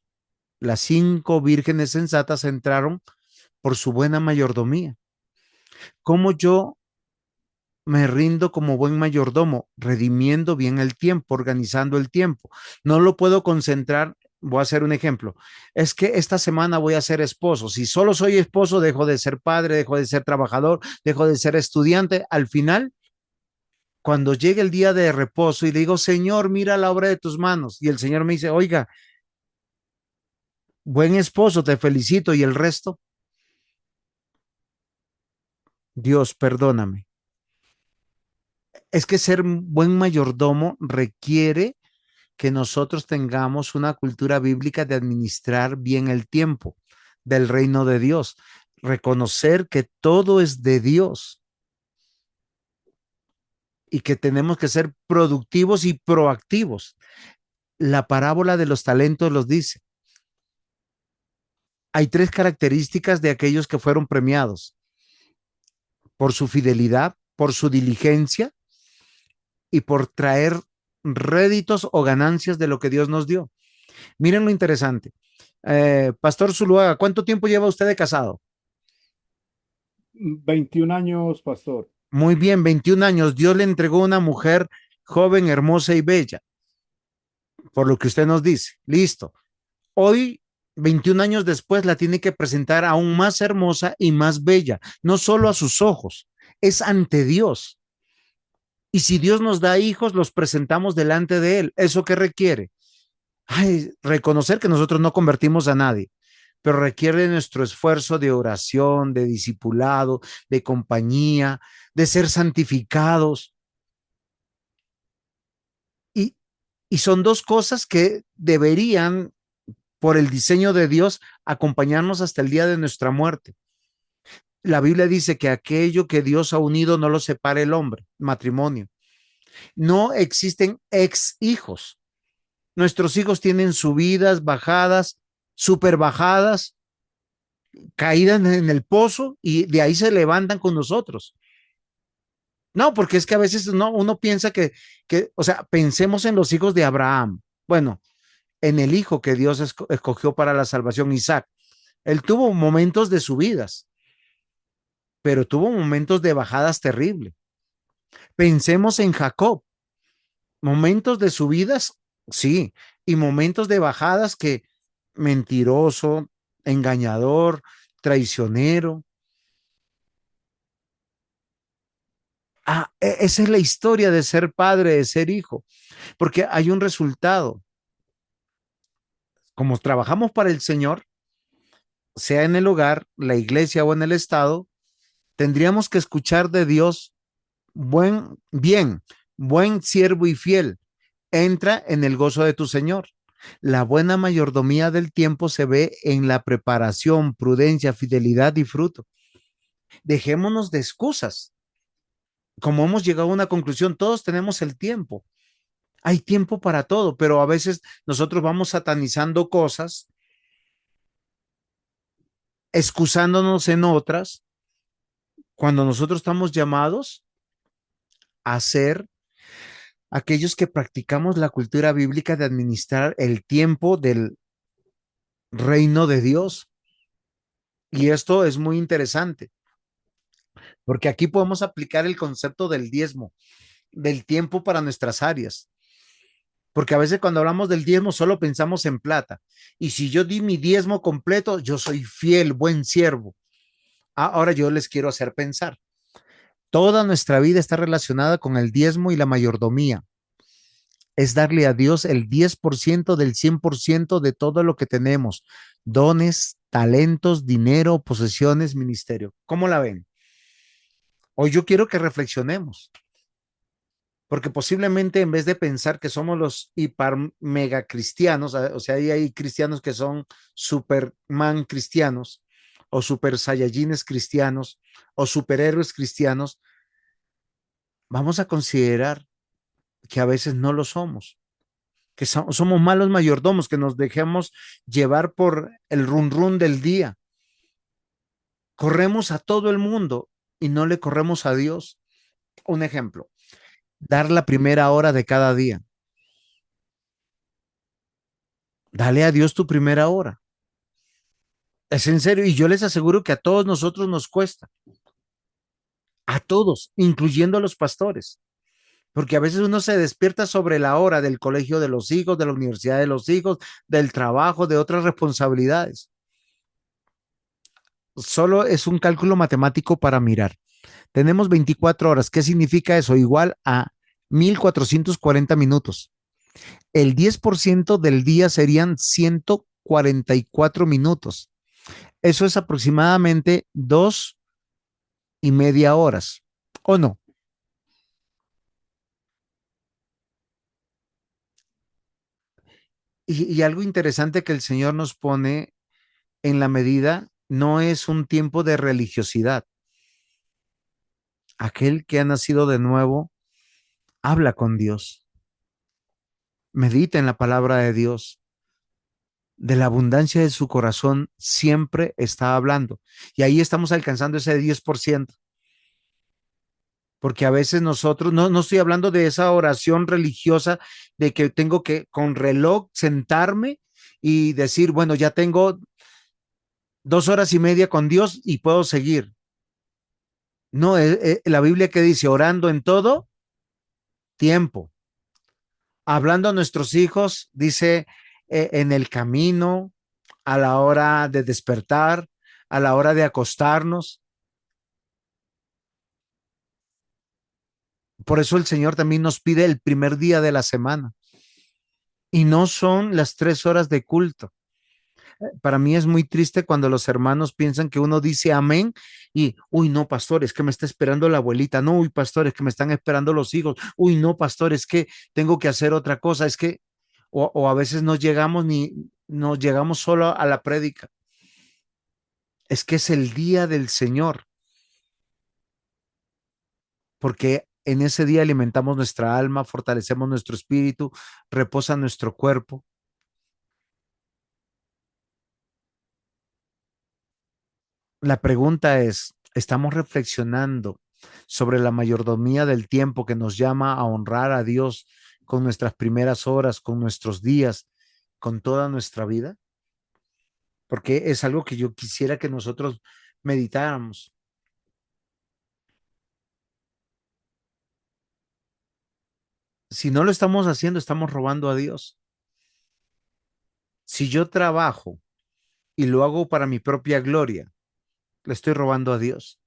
Las 5 vírgenes sensatas entraron por su buena mayordomía. ¿Cómo yo me rindo como buen mayordomo, redimiendo bien el tiempo, organizando el tiempo? No lo puedo concentrar. Voy a hacer un ejemplo. Es que esta semana voy a ser esposo. Si solo soy esposo, dejo de ser padre, dejo de ser trabajador, dejo de ser estudiante. Al final, cuando llegue el día de reposo y le digo, Señor, mira la obra de tus manos, y el Señor me dice, oiga, buen esposo, te felicito, y el resto, Dios, perdóname. Es que ser buen mayordomo requiere que nosotros tengamos una cultura bíblica de administrar bien el tiempo del reino de Dios, reconocer que todo es de Dios y que tenemos que ser productivos y proactivos. La parábola de los talentos los dice. Hay 3 características de aquellos que fueron premiados: por su fidelidad, por su diligencia y por traer réditos o ganancias de lo que Dios nos dio. Miren lo interesante. Pastor Zuluaga, ¿cuánto tiempo lleva usted de casado? 21 años, pastor. Muy bien, 21 años. Dios le entregó una mujer joven, hermosa y bella, por lo que usted nos dice. Listo. Hoy, 21 años después, la tiene que presentar aún más hermosa y más bella, no solo a sus ojos, es ante Dios. Y si Dios nos da hijos, los presentamos delante de Él. ¿Eso qué requiere? Ay, reconocer que nosotros no convertimos a nadie, pero requiere nuestro esfuerzo de oración, de discipulado, de compañía, de ser santificados. Y, y son 2 cosas que deberían, por el diseño de Dios, acompañarnos hasta el día de nuestra muerte. La Biblia dice que aquello que Dios ha unido no lo separe el hombre, matrimonio. No existen ex hijos. Nuestros hijos tienen subidas, bajadas, super bajadas, caídas en el pozo y de ahí se levantan con nosotros. No, porque es que a veces no, uno piensa o sea, pensemos en los hijos de Abraham. Bueno, en el hijo que Dios escogió para la salvación, Isaac. Él tuvo momentos de subidas, pero tuvo momentos de bajadas terribles. Pensemos en Jacob, momentos de subidas, sí, y momentos de bajadas que mentiroso, engañador, traicionero. Esa es la historia de ser padre, de ser hijo, porque hay un resultado. Como trabajamos para el Señor, sea en el hogar, la iglesia o en el estado, tendríamos que escuchar de Dios: bien, buen siervo y fiel, entra en el gozo de tu Señor. La buena mayordomía del tiempo se ve en la preparación, prudencia, fidelidad y fruto. Dejémonos de excusas. Como hemos llegado a una conclusión, todos tenemos el tiempo. Hay tiempo para todo, pero a veces nosotros vamos satanizando cosas, excusándonos en otras, cuando nosotros estamos llamados a ser aquellos que practicamos la cultura bíblica de administrar el tiempo del reino de Dios. Y esto es muy interesante, porque aquí podemos aplicar el concepto del diezmo, del tiempo para nuestras áreas. Porque a veces cuando hablamos del diezmo solo pensamos en plata. Y si yo di mi diezmo completo, yo soy fiel, buen siervo. Ahora yo les quiero hacer pensar. Toda nuestra vida está relacionada con el diezmo y la mayordomía. Es darle a Dios el 10% del 100% de todo lo que tenemos: dones, talentos, dinero, posesiones, ministerio. ¿Cómo la ven? Hoy yo quiero que reflexionemos. porque posiblemente en vez de pensar que somos los hiper mega cristianos, o sea, hay cristianos que son superman cristianos o super saiyajines cristianos o superhéroes cristianos, vamos a considerar que a veces no lo somos, que somos malos mayordomos, que nos dejemos llevar por el run run del día. Corremos a todo el mundo y no le corremos a Dios. Un ejemplo, dar la primera hora de cada día. Dale a Dios tu primera hora. Es en serio, y yo les aseguro que a todos nosotros nos cuesta, a todos, incluyendo a los pastores, porque a veces uno se despierta sobre la hora del colegio de los hijos, de la universidad de los hijos, del trabajo, de otras responsabilidades. Solo es un cálculo matemático para mirar. Tenemos 24 horas. ¿Qué significa eso? Igual a 1440 minutos. El 10% del día serían 144 minutos. Eso es aproximadamente 2:30 horas. ¿O no? Y algo interesante que el Señor nos pone en la medida no es un tiempo de religiosidad. Aquel que ha nacido de nuevo habla con Dios, medita en la palabra de Dios, de la abundancia de su corazón siempre está hablando. Y ahí estamos alcanzando ese 10%. Porque a veces nosotros, no estoy hablando de esa oración religiosa de que tengo que con reloj sentarme y decir, bueno, ya tengo 2 horas y media con Dios y puedo seguir. No, la Biblia que dice, orando en todo tiempo, hablando a nuestros hijos, dice, en el camino, a la hora de despertar, a la hora de acostarnos. Por eso el Señor también nos pide el primer día de la semana. Y no son las 3 horas de culto. Para mí es muy triste cuando los hermanos piensan que uno dice amén y, uy, no, pastor, es que me está esperando la abuelita. No, uy, pastor, es que me están esperando los hijos. Uy, no, pastor, es que tengo que hacer otra cosa. Es que, o a veces no llegamos nos llegamos solo a la prédica. Es que es el día del Señor, porque en ese día alimentamos nuestra alma, fortalecemos nuestro espíritu, reposa nuestro cuerpo. La pregunta es, ¿estamos reflexionando sobre la mayordomía del tiempo que nos llama a honrar a Dios con nuestras primeras horas, con nuestros días, con toda nuestra vida? Porque es algo que yo quisiera que nosotros meditáramos. Si no lo estamos haciendo, estamos robando a Dios. Si yo trabajo y lo hago para mi propia gloria, le estoy robando a Dios.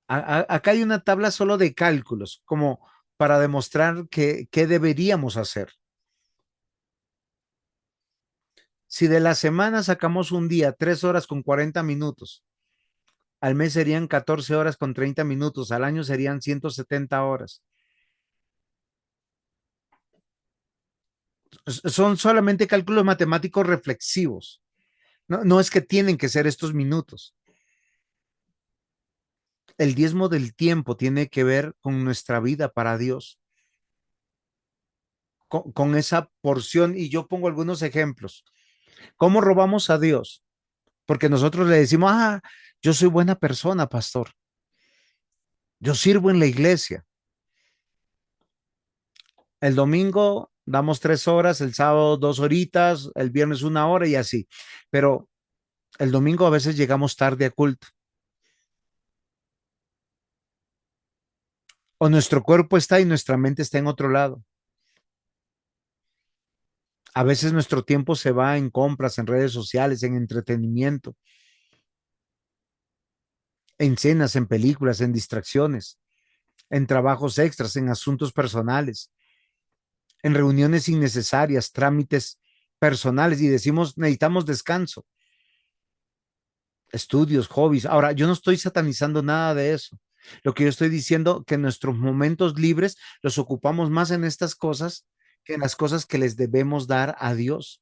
Acá hay una tabla solo de cálculos, como para demostrar qué deberíamos hacer. Si de la semana sacamos un día 3 horas con 40 minutos, al mes serían 14 horas con 30 minutos, al año serían 170 horas. Son solamente cálculos matemáticos reflexivos. No es que tienen que ser estos minutos. El diezmo del tiempo tiene que ver con nuestra vida para Dios, con esa porción. Y yo pongo algunos ejemplos. ¿Cómo robamos a Dios? Porque nosotros le decimos, yo soy buena persona, pastor. Yo sirvo en la iglesia. El domingo damos 3 horas, el sábado 2 horitas, el viernes 1 hora y así. Pero el domingo a veces llegamos tarde a culto. O nuestro cuerpo está y nuestra mente está en otro lado. A veces nuestro tiempo se va en compras, en redes sociales, en entretenimiento, en cenas, en películas, en distracciones, en trabajos extras, en asuntos personales, en reuniones innecesarias, trámites personales y decimos necesitamos descanso. estudios, hobbies. Ahora, yo no estoy satanizando nada de eso. Lo que yo estoy diciendo que nuestros momentos libres los ocupamos más en estas cosas que en las cosas que les debemos dar a Dios.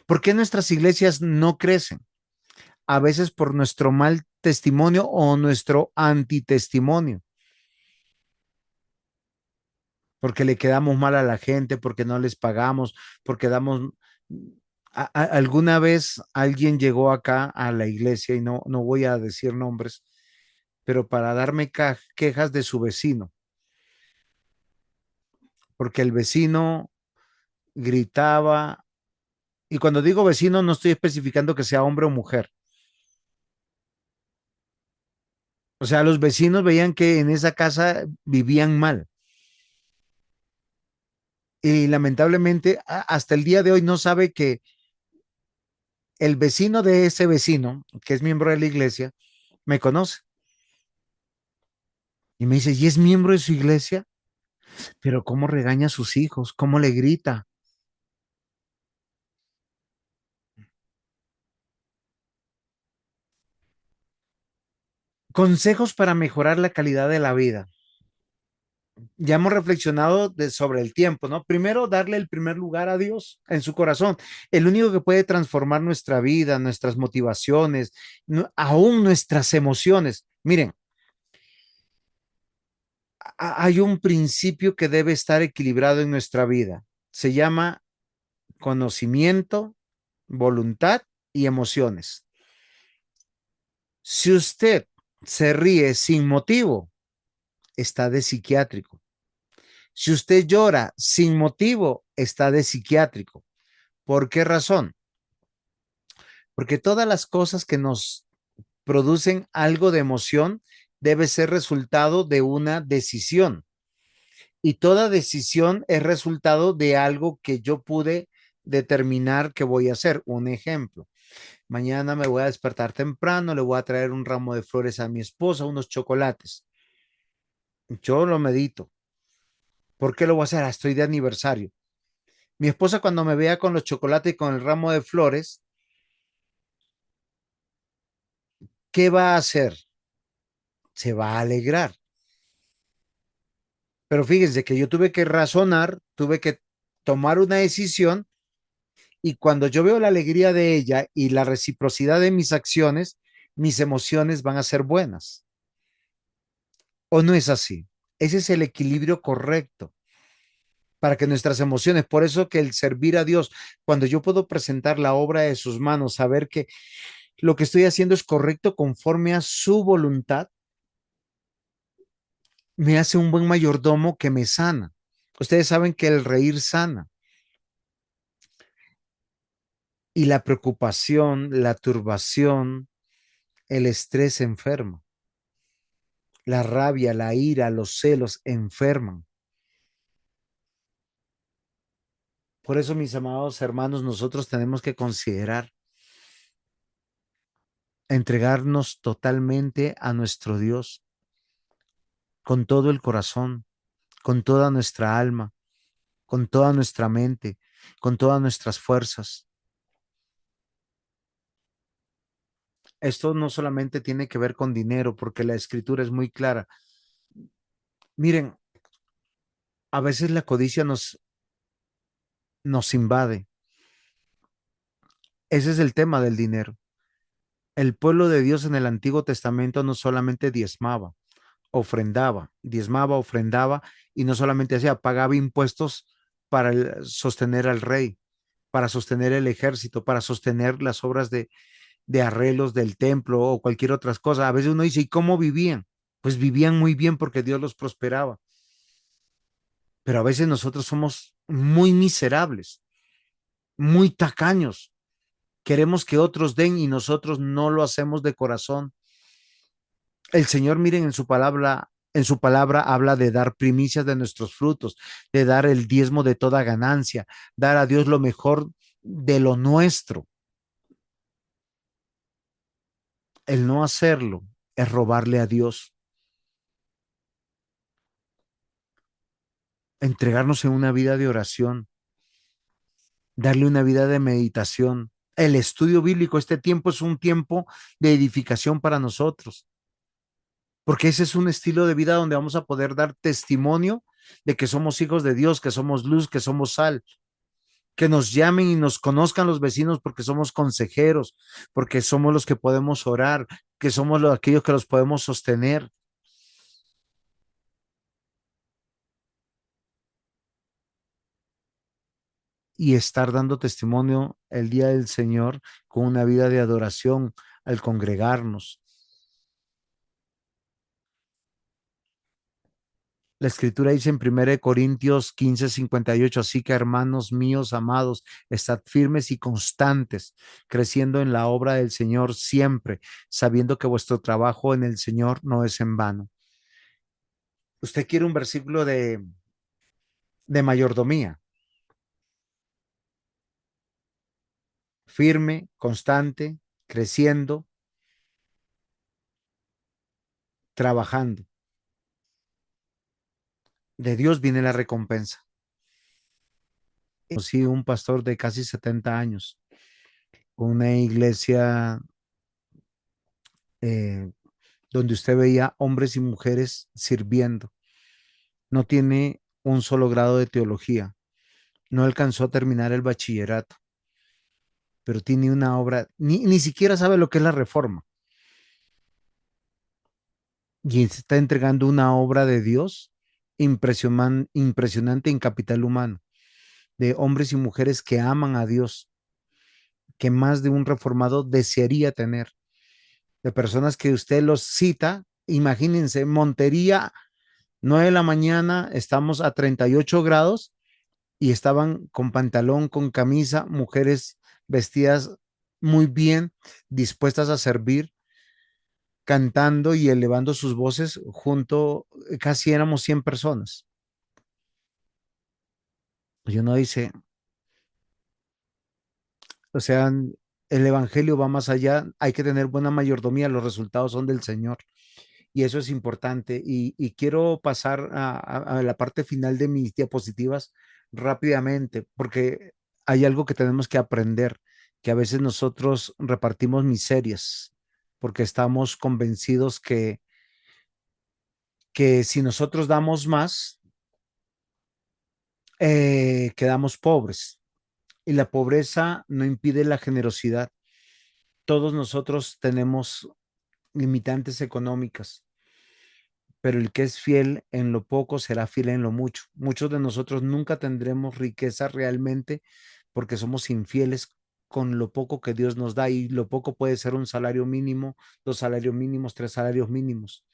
¿Por qué nuestras iglesias no crecen? A veces por nuestro mal testimonio o nuestro antitestimonio, porque le quedamos mal a la gente, porque no les pagamos, porque damos... alguna vez alguien llegó acá a la iglesia y no voy a decir nombres, pero para darme quejas de su vecino, porque el vecino gritaba, y cuando digo vecino no estoy especificando que sea hombre o mujer. O sea, los vecinos veían que en esa casa vivían mal. Y lamentablemente hasta el día de hoy no sabe que el vecino de ese vecino, que es miembro de la iglesia, me conoce. Y me dice, ¿y es miembro de su iglesia? Pero ¿cómo regaña a sus hijos? ¿Cómo le grita? Consejos para mejorar la calidad de la vida. Ya hemos reflexionado sobre el tiempo, ¿no? Primero, darle el primer lugar a Dios en su corazón, el único que puede transformar nuestra vida, nuestras motivaciones, aún nuestras emociones. Miren, hay un principio que debe estar equilibrado en nuestra vida. Se llama conocimiento, voluntad y emociones. Si usted se ríe sin motivo, está de psiquiátrico. Si usted llora sin motivo, está de psiquiátrico. ¿Por qué razón? Porque todas las cosas que nos producen algo de emoción debe ser resultado de una decisión. Y toda decisión es resultado de algo que yo pude determinar que voy a hacer. Un ejemplo, mañana me voy a despertar temprano, le voy a traer un ramo de flores a mi esposa, unos chocolates. Yo lo medito. ¿Por qué lo voy a hacer? Estoy de aniversario. Mi esposa cuando me vea con los chocolates y con el ramo de flores, ¿qué va a hacer? Se va a alegrar. Pero fíjense que yo tuve que razonar, tuve que tomar una decisión y cuando yo veo la alegría de ella y la reciprocidad de mis acciones, mis emociones van a ser buenas. ¿O no es así? Ese es el equilibrio correcto para que nuestras emociones, por eso que el servir a Dios, cuando yo puedo presentar la obra de sus manos, saber que lo que estoy haciendo es correcto conforme a su voluntad, me hace un buen mayordomo que me sana. Ustedes saben que el reír sana y la preocupación, la turbación, el estrés enferma. La rabia, la ira, los celos enferman. Por eso, mis amados hermanos, nosotros tenemos que considerar entregarnos totalmente a nuestro Dios, con todo el corazón, con toda nuestra alma, con toda nuestra mente, con todas nuestras fuerzas. Esto no solamente tiene que ver con dinero, porque la escritura es muy clara. Miren, a veces la codicia nos invade. Ese es el tema del dinero. El pueblo de Dios en el Antiguo Testamento no solamente diezmaba, ofrendaba y no solamente hacía, pagaba impuestos para sostener al rey, para sostener el ejército, para sostener las obras de arreglos del templo o cualquier otra cosa. A veces uno dice, ¿y cómo vivían? Pues vivían muy bien porque Dios los prosperaba. Pero a veces nosotros somos muy miserables, muy tacaños. Queremos que otros den y nosotros no lo hacemos de corazón. El Señor, miren, en su palabra habla de dar primicias de nuestros frutos, de dar el diezmo de toda ganancia, dar a Dios lo mejor de lo nuestro. El no hacerlo es robarle a Dios, entregarnos en una vida de oración, darle una vida de meditación. El estudio bíblico, este tiempo es un tiempo de edificación para nosotros, porque ese es un estilo de vida donde vamos a poder dar testimonio de que somos hijos de Dios, que somos luz, que somos sal, que nos llamen y nos conozcan los vecinos porque somos consejeros, porque somos los que podemos orar, que somos aquellos que los podemos sostener. Y estar dando testimonio el día del Señor con una vida de adoración al congregarnos. La escritura dice en 1 Corintios 15:58, así que hermanos míos amados, estad firmes y constantes, creciendo en la obra del Señor siempre, sabiendo que vuestro trabajo en el Señor no es en vano. Usted quiere un versículo de mayordomía, firme, constante, creciendo, trabajando. De Dios viene la recompensa. Conocí un pastor de casi 70 años, una iglesia eh, donde usted veía hombres y mujeres sirviendo. No tiene un solo grado de teología, no alcanzó a terminar el bachillerato, pero tiene una obra, ni siquiera sabe lo que es la reforma, y está entregando una obra de Dios impresionante en capital humano, de hombres y mujeres que aman a Dios, que más de un reformado desearía tener, de personas que usted los cita. Imagínense, Montería, 9 de la mañana, estamos a 38 grados y estaban con pantalón, con camisa, mujeres vestidas muy bien, dispuestas a servir, cantando y elevando sus voces junto, casi éramos 100 personas. Y uno dice, o sea, el evangelio va más allá, hay que tener buena mayordomía, los resultados son del Señor. Y eso es importante. Y quiero pasar a la parte final de mis diapositivas rápidamente, porque hay algo que tenemos que aprender, que a veces nosotros repartimos miserias, porque estamos convencidos que si nosotros damos más, quedamos pobres. Y la pobreza no impide la generosidad. Todos nosotros tenemos limitantes económicas, pero el que es fiel en lo poco será fiel en lo mucho. Muchos de nosotros nunca tendremos riqueza realmente porque somos infieles con lo poco que Dios nos da, y lo poco puede ser un salario mínimo, 2 salarios mínimos, 3 salarios mínimos.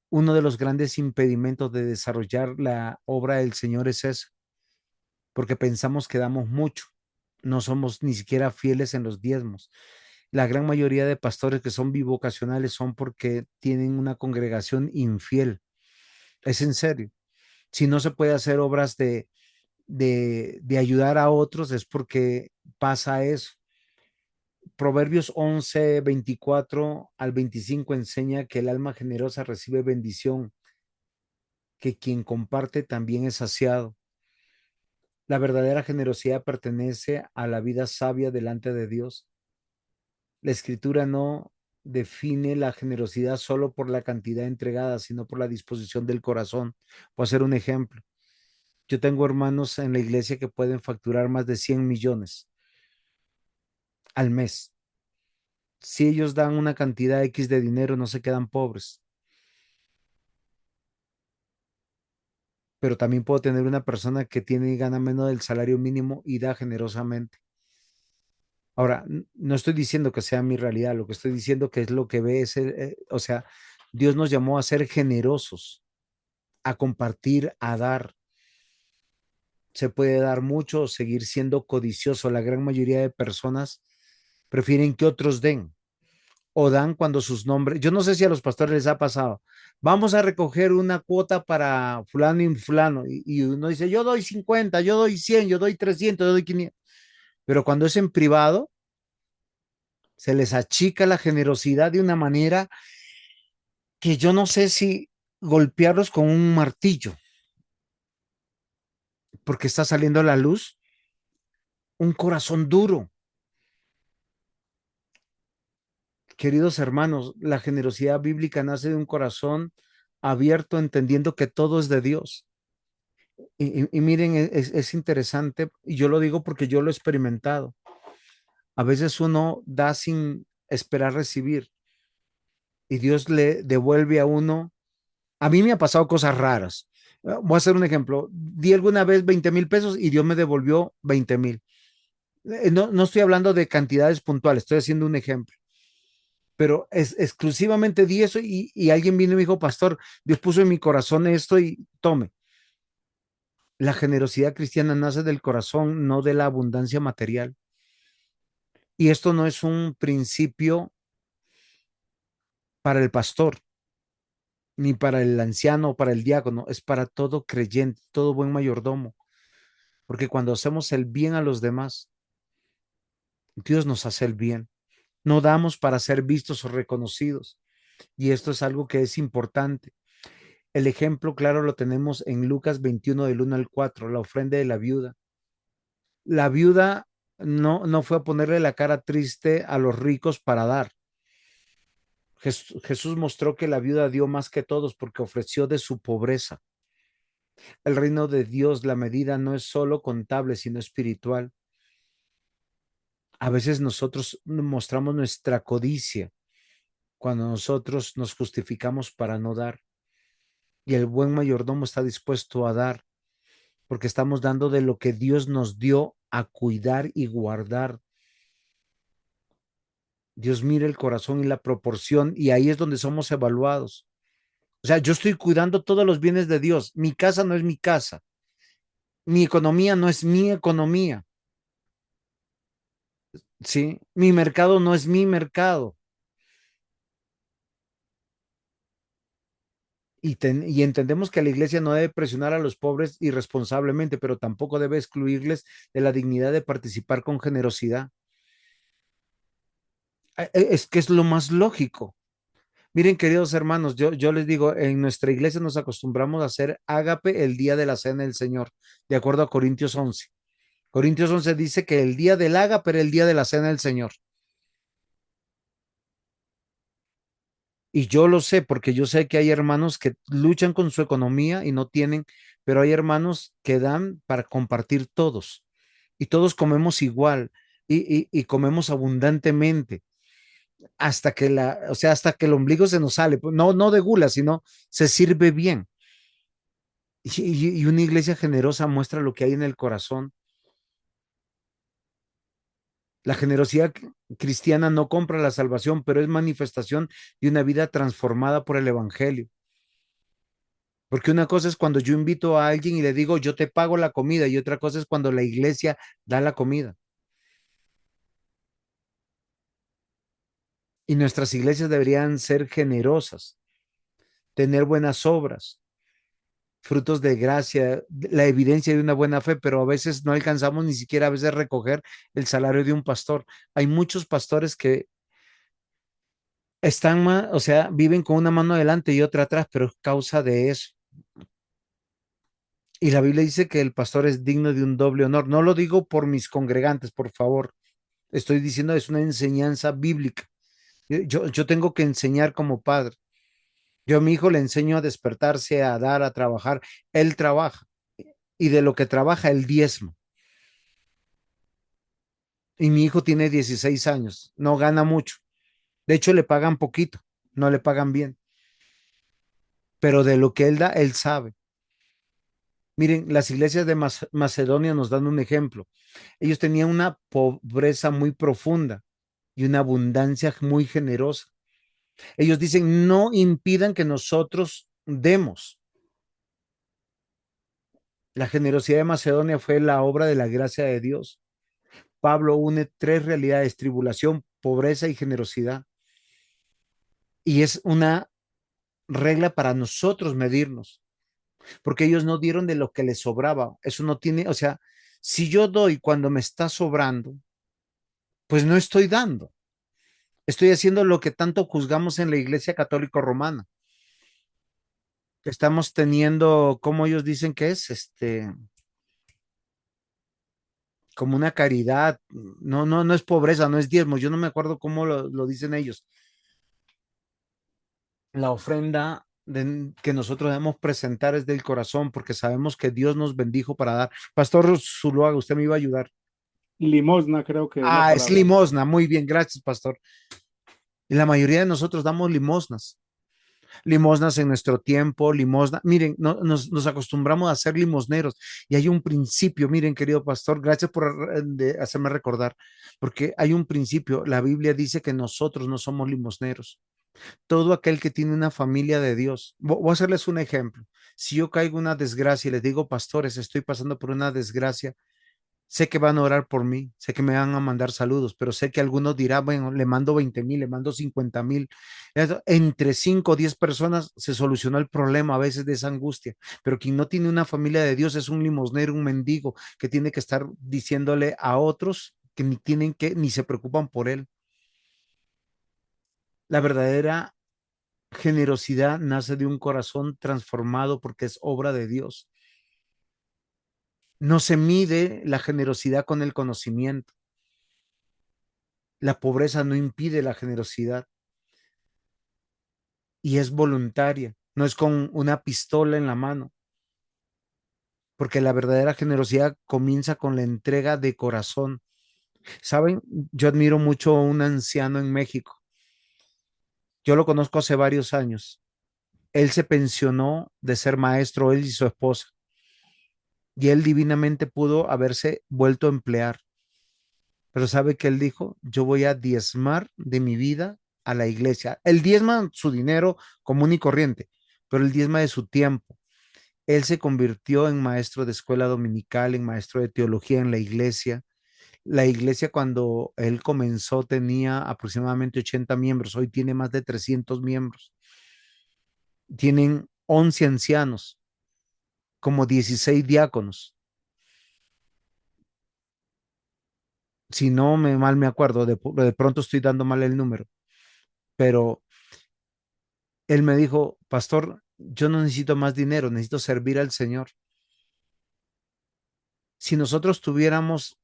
Uno de los grandes impedimentos de desarrollar la obra del Señor es eso, porque pensamos que damos mucho, no somos ni siquiera fieles en los diezmos. La gran mayoría de pastores que son bivocacionales son porque tienen una congregación infiel. Es en serio. Si no se puede hacer obras de ayudar a otros, es porque pasa eso. Proverbios 11:24 al 25 enseña que el alma generosa recibe bendición, que quien comparte también es saciado. La verdadera generosidad pertenece a la vida sabia delante de Dios. La escritura no define la generosidad solo por la cantidad entregada, sino por la disposición del corazón. Voy a hacer un ejemplo. Yo tengo hermanos en la iglesia que pueden facturar más de 100 millones al mes. Si ellos dan una cantidad X de dinero, no se quedan pobres. Pero también puedo tener una persona que tiene y gana menos del salario mínimo y da generosamente. Ahora, no estoy diciendo que sea mi realidad, lo que estoy diciendo que es lo que ve es, o sea, Dios nos llamó a ser generosos, a compartir, a dar. Se puede dar mucho o seguir siendo codicioso. La gran mayoría de personas prefieren que otros den, o dan cuando sus nombres, yo no sé si a los pastores les ha pasado, vamos a recoger una cuota para fulano y fulano, y uno dice, yo doy 50, yo doy 100, yo doy 300, yo doy 500, pero cuando es en privado, se les achica la generosidad de una manera que yo no sé si golpearlos con un martillo, porque está saliendo a la luz un corazón duro. Queridos hermanos, la generosidad bíblica nace de un corazón abierto, entendiendo que todo es de Dios. Y miren, es interesante, y yo lo digo porque yo lo he experimentado. A veces uno da sin esperar recibir y Dios le devuelve a uno. A mí me ha pasado cosas raras. Voy a hacer un ejemplo. Di alguna vez 20,000 pesos y Dios me devolvió 20,000. No, no estoy hablando de cantidades puntuales, estoy haciendo un ejemplo. Pero es exclusivamente di eso y alguien vino y me dijo, pastor, Dios puso en mi corazón esto y tome. La generosidad cristiana nace del corazón, no de la abundancia material. Y esto no es un principio para el pastor, ni para el anciano o para el diácono, es para todo creyente, todo buen mayordomo. Porque cuando hacemos el bien a los demás, Dios nos hace el bien. No damos para ser vistos o reconocidos. Y esto es algo que es importante. El ejemplo claro lo tenemos en Lucas 21 del 1 al 4, la ofrenda de la viuda. La viuda no fue a ponerle la cara triste a los ricos para dar. Jesús mostró que la viuda dio más que todos porque ofreció de su pobreza. El reino de Dios, la medida no es solo contable, sino espiritual. A veces nosotros mostramos nuestra codicia cuando nosotros nos justificamos para no dar. Y el buen mayordomo está dispuesto a dar porque estamos dando de lo que Dios nos dio a cuidar y guardar. Dios mira el corazón y la proporción y ahí es donde somos evaluados. O sea, yo estoy cuidando todos los bienes de Dios. Mi casa no es mi casa. Mi economía no es mi economía. ¿Sí? Mi mercado no es mi mercado. Y entendemos que la iglesia no debe presionar a los pobres irresponsablemente, pero tampoco debe excluirles de la dignidad de participar con generosidad. Es que es lo más lógico. Miren, queridos hermanos, yo les digo, en nuestra iglesia nos acostumbramos a hacer ágape el día de la cena del Señor, de acuerdo a Corintios 11. Corintios 11 dice que el día del ágape era el día de la cena del Señor. Y yo lo sé porque yo sé que hay hermanos que luchan con su economía y no tienen, pero hay hermanos que dan para compartir todos y todos comemos igual y comemos abundantemente hasta que o sea, hasta que el ombligo se nos sale, no, no de gula, sino se sirve bien. Y una iglesia generosa muestra lo que hay en el corazón. La generosidad cristiana no compra la salvación, pero es manifestación de una vida transformada por el evangelio. Porque una cosa es cuando yo invito a alguien y le digo, yo te pago la comida, y otra cosa es cuando la iglesia da la comida. Y nuestras iglesias deberían ser generosas, tener buenas obras, frutos de gracia, la evidencia de una buena fe, pero a veces no alcanzamos ni siquiera a veces recoger el salario de un pastor. Hay muchos pastores que están, o sea, viven con una mano adelante y otra atrás, pero es causa de eso. Y la Biblia dice que el pastor es digno de un doble honor. No lo digo por mis congregantes, por favor. Estoy diciendo es una enseñanza bíblica. Yo tengo que enseñar como padre. Yo a mi hijo le enseño a despertarse, a dar, a trabajar. Él trabaja y de lo que trabaja, el diezmo. Y mi hijo tiene 16 años, no gana mucho. De hecho, le pagan poquito, no le pagan bien. Pero de lo que él da, él sabe. Miren, las iglesias de Macedonia nos dan un ejemplo. Ellos tenían una pobreza muy profunda y una abundancia muy generosa. Ellos dicen, no impidan que nosotros demos. La generosidad de Macedonia fue la obra de la gracia de Dios. Pablo une tres realidades: tribulación, pobreza y generosidad. Y es una regla para nosotros medirnos, porque ellos no dieron de lo que les sobraba. Eso no tiene, o sea, si yo doy cuando me está sobrando, pues no estoy dando. Estoy haciendo lo que tanto juzgamos en la Iglesia Católica Romana, que estamos teniendo, como ellos dicen que es, como una caridad. No, no, no es pobreza, no es diezmo. Yo no me acuerdo cómo lo dicen ellos, La ofrenda que nosotros debemos presentar es del corazón porque sabemos que Dios nos bendijo para dar. Pastor Zuluaga, usted me iba a ayudar. Limosna creo que es la Ah, es palabra. limosna. Muy bien, gracias, pastor. Y la mayoría de nosotros damos limosnas. Limosnas en nuestro tiempo, limosna. Miren, nos acostumbramos a ser limosneros y hay un principio, miren, querido pastor, gracias por hacerme recordar, porque hay un principio. La Biblia dice que nosotros no somos limosneros. Todo aquel que tiene una familia de Dios. Voy a hacerles un ejemplo. Si yo caigo en una desgracia y les digo, pastores, estoy pasando por una desgracia, sé que van a orar por mí, sé que me van a mandar saludos, pero sé que algunos dirán, bueno, le mando 20,000, le mando 50,000. Entre 5 o 10 personas se solucionó el problema a veces de esa angustia, pero quien no tiene una familia de Dios es un limosnero, un mendigo que tiene que estar diciéndole a otros que ni tienen que, ni se preocupan por él. La verdadera generosidad nace de un corazón transformado porque es obra de Dios. No se mide la generosidad con el conocimiento. La pobreza no impide la generosidad y es voluntaria. No es con una pistola en la mano, porque la verdadera generosidad comienza con la entrega de corazón. Saben, yo admiro mucho a un anciano en México. Yo lo conozco hace varios años. Él se pensionó de ser maestro, él y su esposa, y él divinamente pudo haberse vuelto a emplear. Pero ¿sabe qué él dijo? Yo voy a diezmar de mi vida a la iglesia. Él diezma su dinero común y corriente, pero él diezma de su tiempo. Él se convirtió en maestro de escuela dominical, en maestro de teología en la iglesia. La iglesia cuando él comenzó tenía aproximadamente 80 miembros, hoy tiene más de 300 miembros. Tienen 11 ancianos, como 16 diáconos. Si no me mal me acuerdo, de pronto estoy dando mal el número, pero él me dijo, pastor, yo no necesito más dinero, necesito servir al Señor. Si nosotros tuviéramos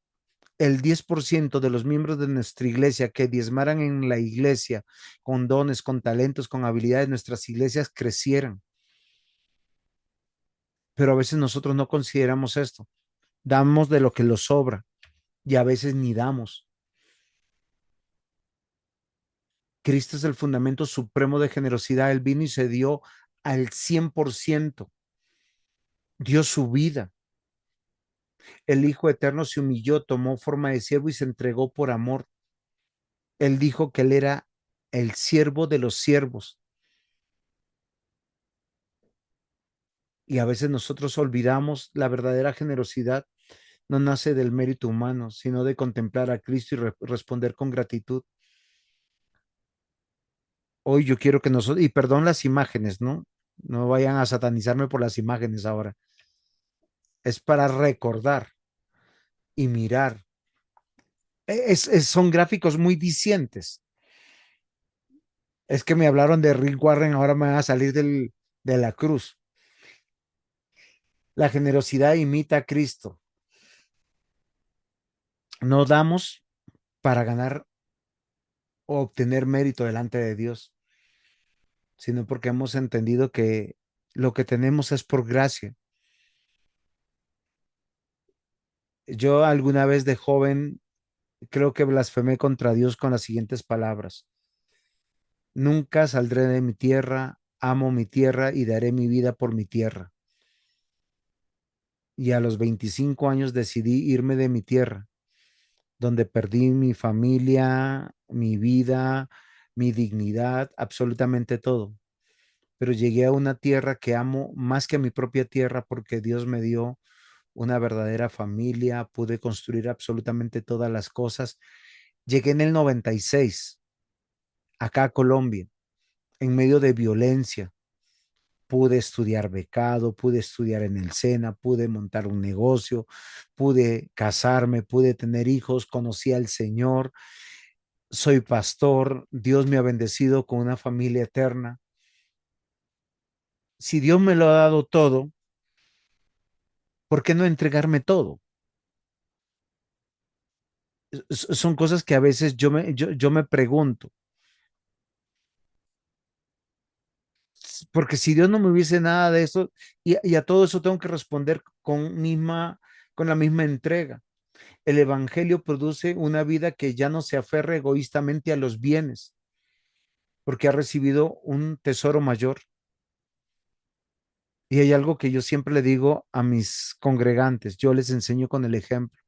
el 10% de los miembros de nuestra iglesia que diezmaran en la iglesia con dones, con talentos, con habilidades, nuestras iglesias crecieran. Pero a veces nosotros no consideramos esto. Damos de lo que nos sobra y a veces ni damos. Cristo es el fundamento supremo de generosidad. Él vino y se dio al 100%. Dio su vida. El Hijo Eterno se humilló, tomó forma de siervo y se entregó por amor. Él dijo que él era el siervo de los siervos. Y a veces nosotros olvidamos la verdadera generosidad. No nace del mérito humano, sino de contemplar a Cristo y responder con gratitud. Hoy yo quiero que nosotros, y perdón las imágenes, ¿no? No vayan a satanizarme por las imágenes ahora. Es para recordar y mirar. Son gráficos muy dicientes. Es que me hablaron de Rick Warren, ahora me van a salir de la cruz. La generosidad imita a Cristo. No damos para ganar o obtener mérito delante de Dios, sino porque hemos entendido que lo que tenemos es por gracia. Yo alguna vez de joven creo que blasfemé contra Dios con las siguientes palabras. Nunca saldré de mi tierra, amo mi tierra y daré mi vida por mi tierra. Y a los 25 años decidí irme de mi tierra, donde perdí mi familia, mi vida, mi dignidad, absolutamente todo. Pero llegué a una tierra que amo más que a mi propia tierra porque Dios me dio una verdadera familia, pude construir absolutamente todas las cosas. Llegué en el 96 acá a Colombia, en medio de violencia. Pude estudiar becado, pude estudiar en el SENA, pude montar un negocio, pude casarme, pude tener hijos, conocí al Señor, soy pastor, Dios me ha bendecido con una familia eterna. Si Dios me lo ha dado todo, ¿por qué no entregarme todo? Son cosas que a veces yo me pregunto. porque si Dios no me hubiese nada de eso, y a todo eso tengo que responder con la misma entrega. El evangelio produce una vida que ya no se aferra egoístamente a los bienes, porque ha recibido un tesoro mayor. Y hay algo que yo siempre le digo a mis congregantes, yo les enseño con el ejemplo.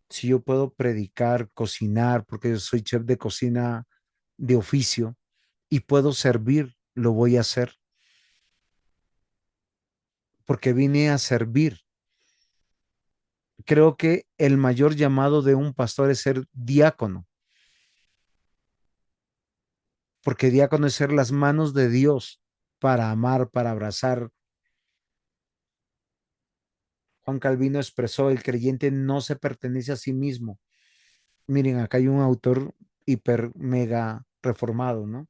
Si yo puedo predicar, cocinar, porque yo soy chef de cocina de oficio, y puedo servir, lo voy a hacer, porque vine a servir. Creo que el mayor llamado de un pastor es ser diácono, porque diácono es ser las manos de Dios para amar, para abrazar. Juan Calvino expresó, el creyente no se pertenece a sí mismo. Miren, acá hay un autor hiper mega reformado, ¿no?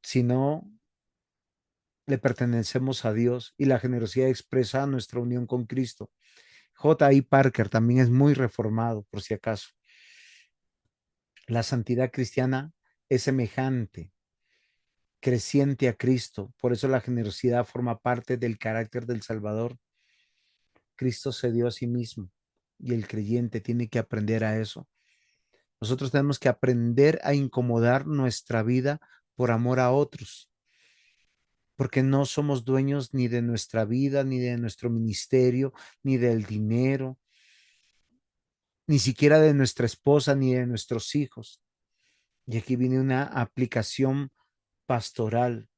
Sino le pertenecemos a Dios y la generosidad expresa nuestra unión con Cristo. J. I. Parker también es muy reformado, por si acaso. La santidad cristiana es semejante, creciente a Cristo. Por eso la generosidad forma parte del carácter del Salvador. Cristo se dio a sí mismo y el creyente tiene que aprender a eso. Nosotros tenemos que aprender a incomodar nuestra vida por amor a otros, porque no somos dueños ni de nuestra vida, ni de nuestro ministerio, ni del dinero, ni siquiera de nuestra esposa, ni de nuestros hijos. Y aquí viene una aplicación pastoral.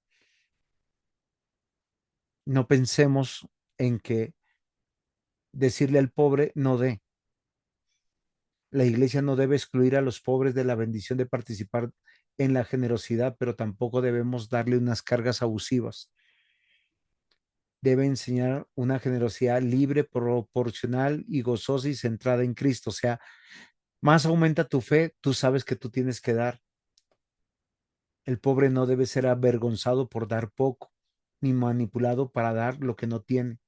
No pensemos en que decirle al pobre no dé. La iglesia no debe excluir a los pobres de la bendición de participar en la generosidad, pero tampoco debemos darle unas cargas abusivas. Debe enseñar una generosidad libre, proporcional y gozosa y centrada en Cristo. O sea, más aumenta tu fe, tú sabes que tú tienes que dar. El pobre no debe ser avergonzado por dar poco, ni manipulado para dar lo que no tiene.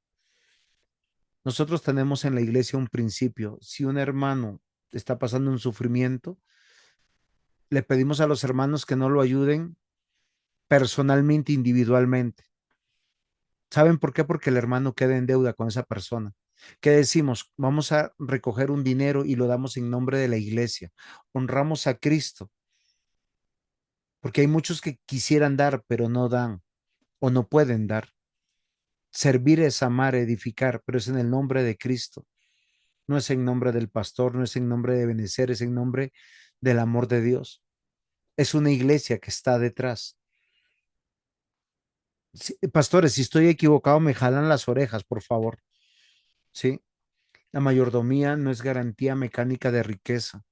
Nosotros tenemos en la iglesia un principio. Si un hermano está pasando un sufrimiento, le pedimos a los hermanos que no lo ayuden personalmente, individualmente. ¿Saben por qué? Porque el hermano queda en deuda con esa persona. ¿Qué decimos? Vamos a recoger un dinero y lo damos en nombre de la iglesia. Honramos a Cristo, porque hay muchos que quisieran dar, pero no dan o no pueden dar. Servir es amar, edificar, pero es en el nombre de Cristo. No es en nombre del pastor, no es en nombre de Benecer, es en nombre del amor de Dios. Es una iglesia que está detrás. Sí, pastores, si estoy equivocado, me jalan las orejas, por favor. Sí, la mayordomía no es garantía mecánica de riqueza.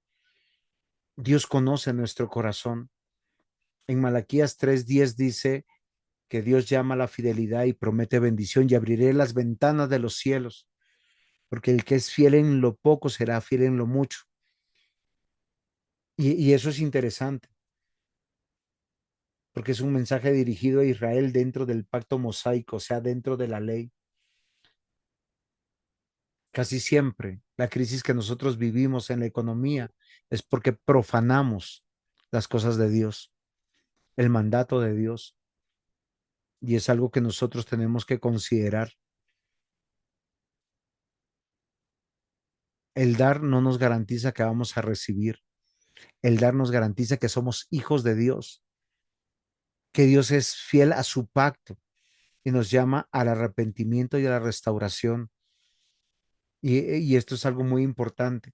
Dios conoce nuestro corazón. En Malaquías 3:10 dice que Dios llama a la fidelidad y promete bendición y abriré las ventanas de los cielos, porque el que es fiel en lo poco será fiel en lo mucho. Y eso es interesante, porque es un mensaje dirigido a Israel dentro del pacto mosaico, o sea, dentro de la ley. Casi siempre la crisis que nosotros vivimos en la economía es porque profanamos las cosas de Dios, el mandato de Dios, y es algo que nosotros tenemos que considerar. El dar no nos garantiza que vamos a recibir. El dar nos garantiza que somos hijos de Dios, que Dios es fiel a su pacto y nos llama al arrepentimiento y a la restauración. Y esto es algo muy importante,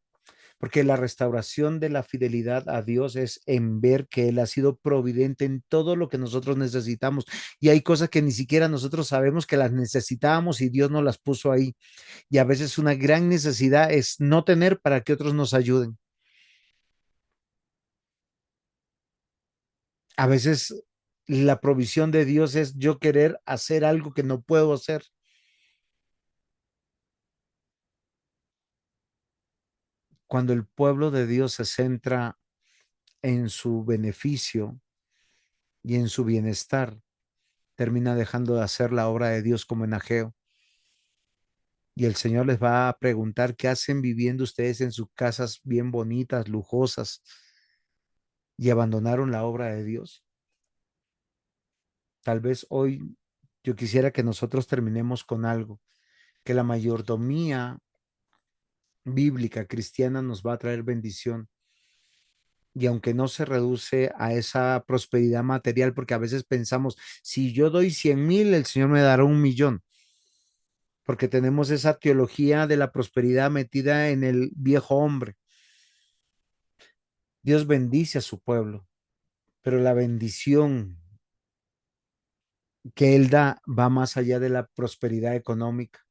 porque la restauración de la fidelidad a Dios es en ver que Él ha sido providente en todo lo que nosotros necesitamos. Y hay cosas que ni siquiera nosotros sabemos que las necesitábamos y Dios nos las puso ahí. Y a veces una gran necesidad es no tener para que otros nos ayuden. A veces la provisión de Dios es yo querer hacer algo que no puedo hacer. Cuando el pueblo de Dios se centra en su beneficio y en su bienestar, termina dejando de hacer la obra de Dios como enajeo. Y el Señor les va a preguntar qué hacen viviendo ustedes en sus casas bien bonitas, lujosas, y abandonaron la obra de Dios. Tal vez hoy yo quisiera que nosotros terminemos con algo, que la mayordomía bíblica cristiana nos va a traer bendición. Y aunque no se reduce a esa prosperidad material, porque a veces pensamos, si yo doy 100,000, el Señor me dará 1,000,000, porque tenemos esa teología de la prosperidad metida en el viejo hombre. Dios bendice a su pueblo, pero la bendición que Él da va más allá de la prosperidad económica.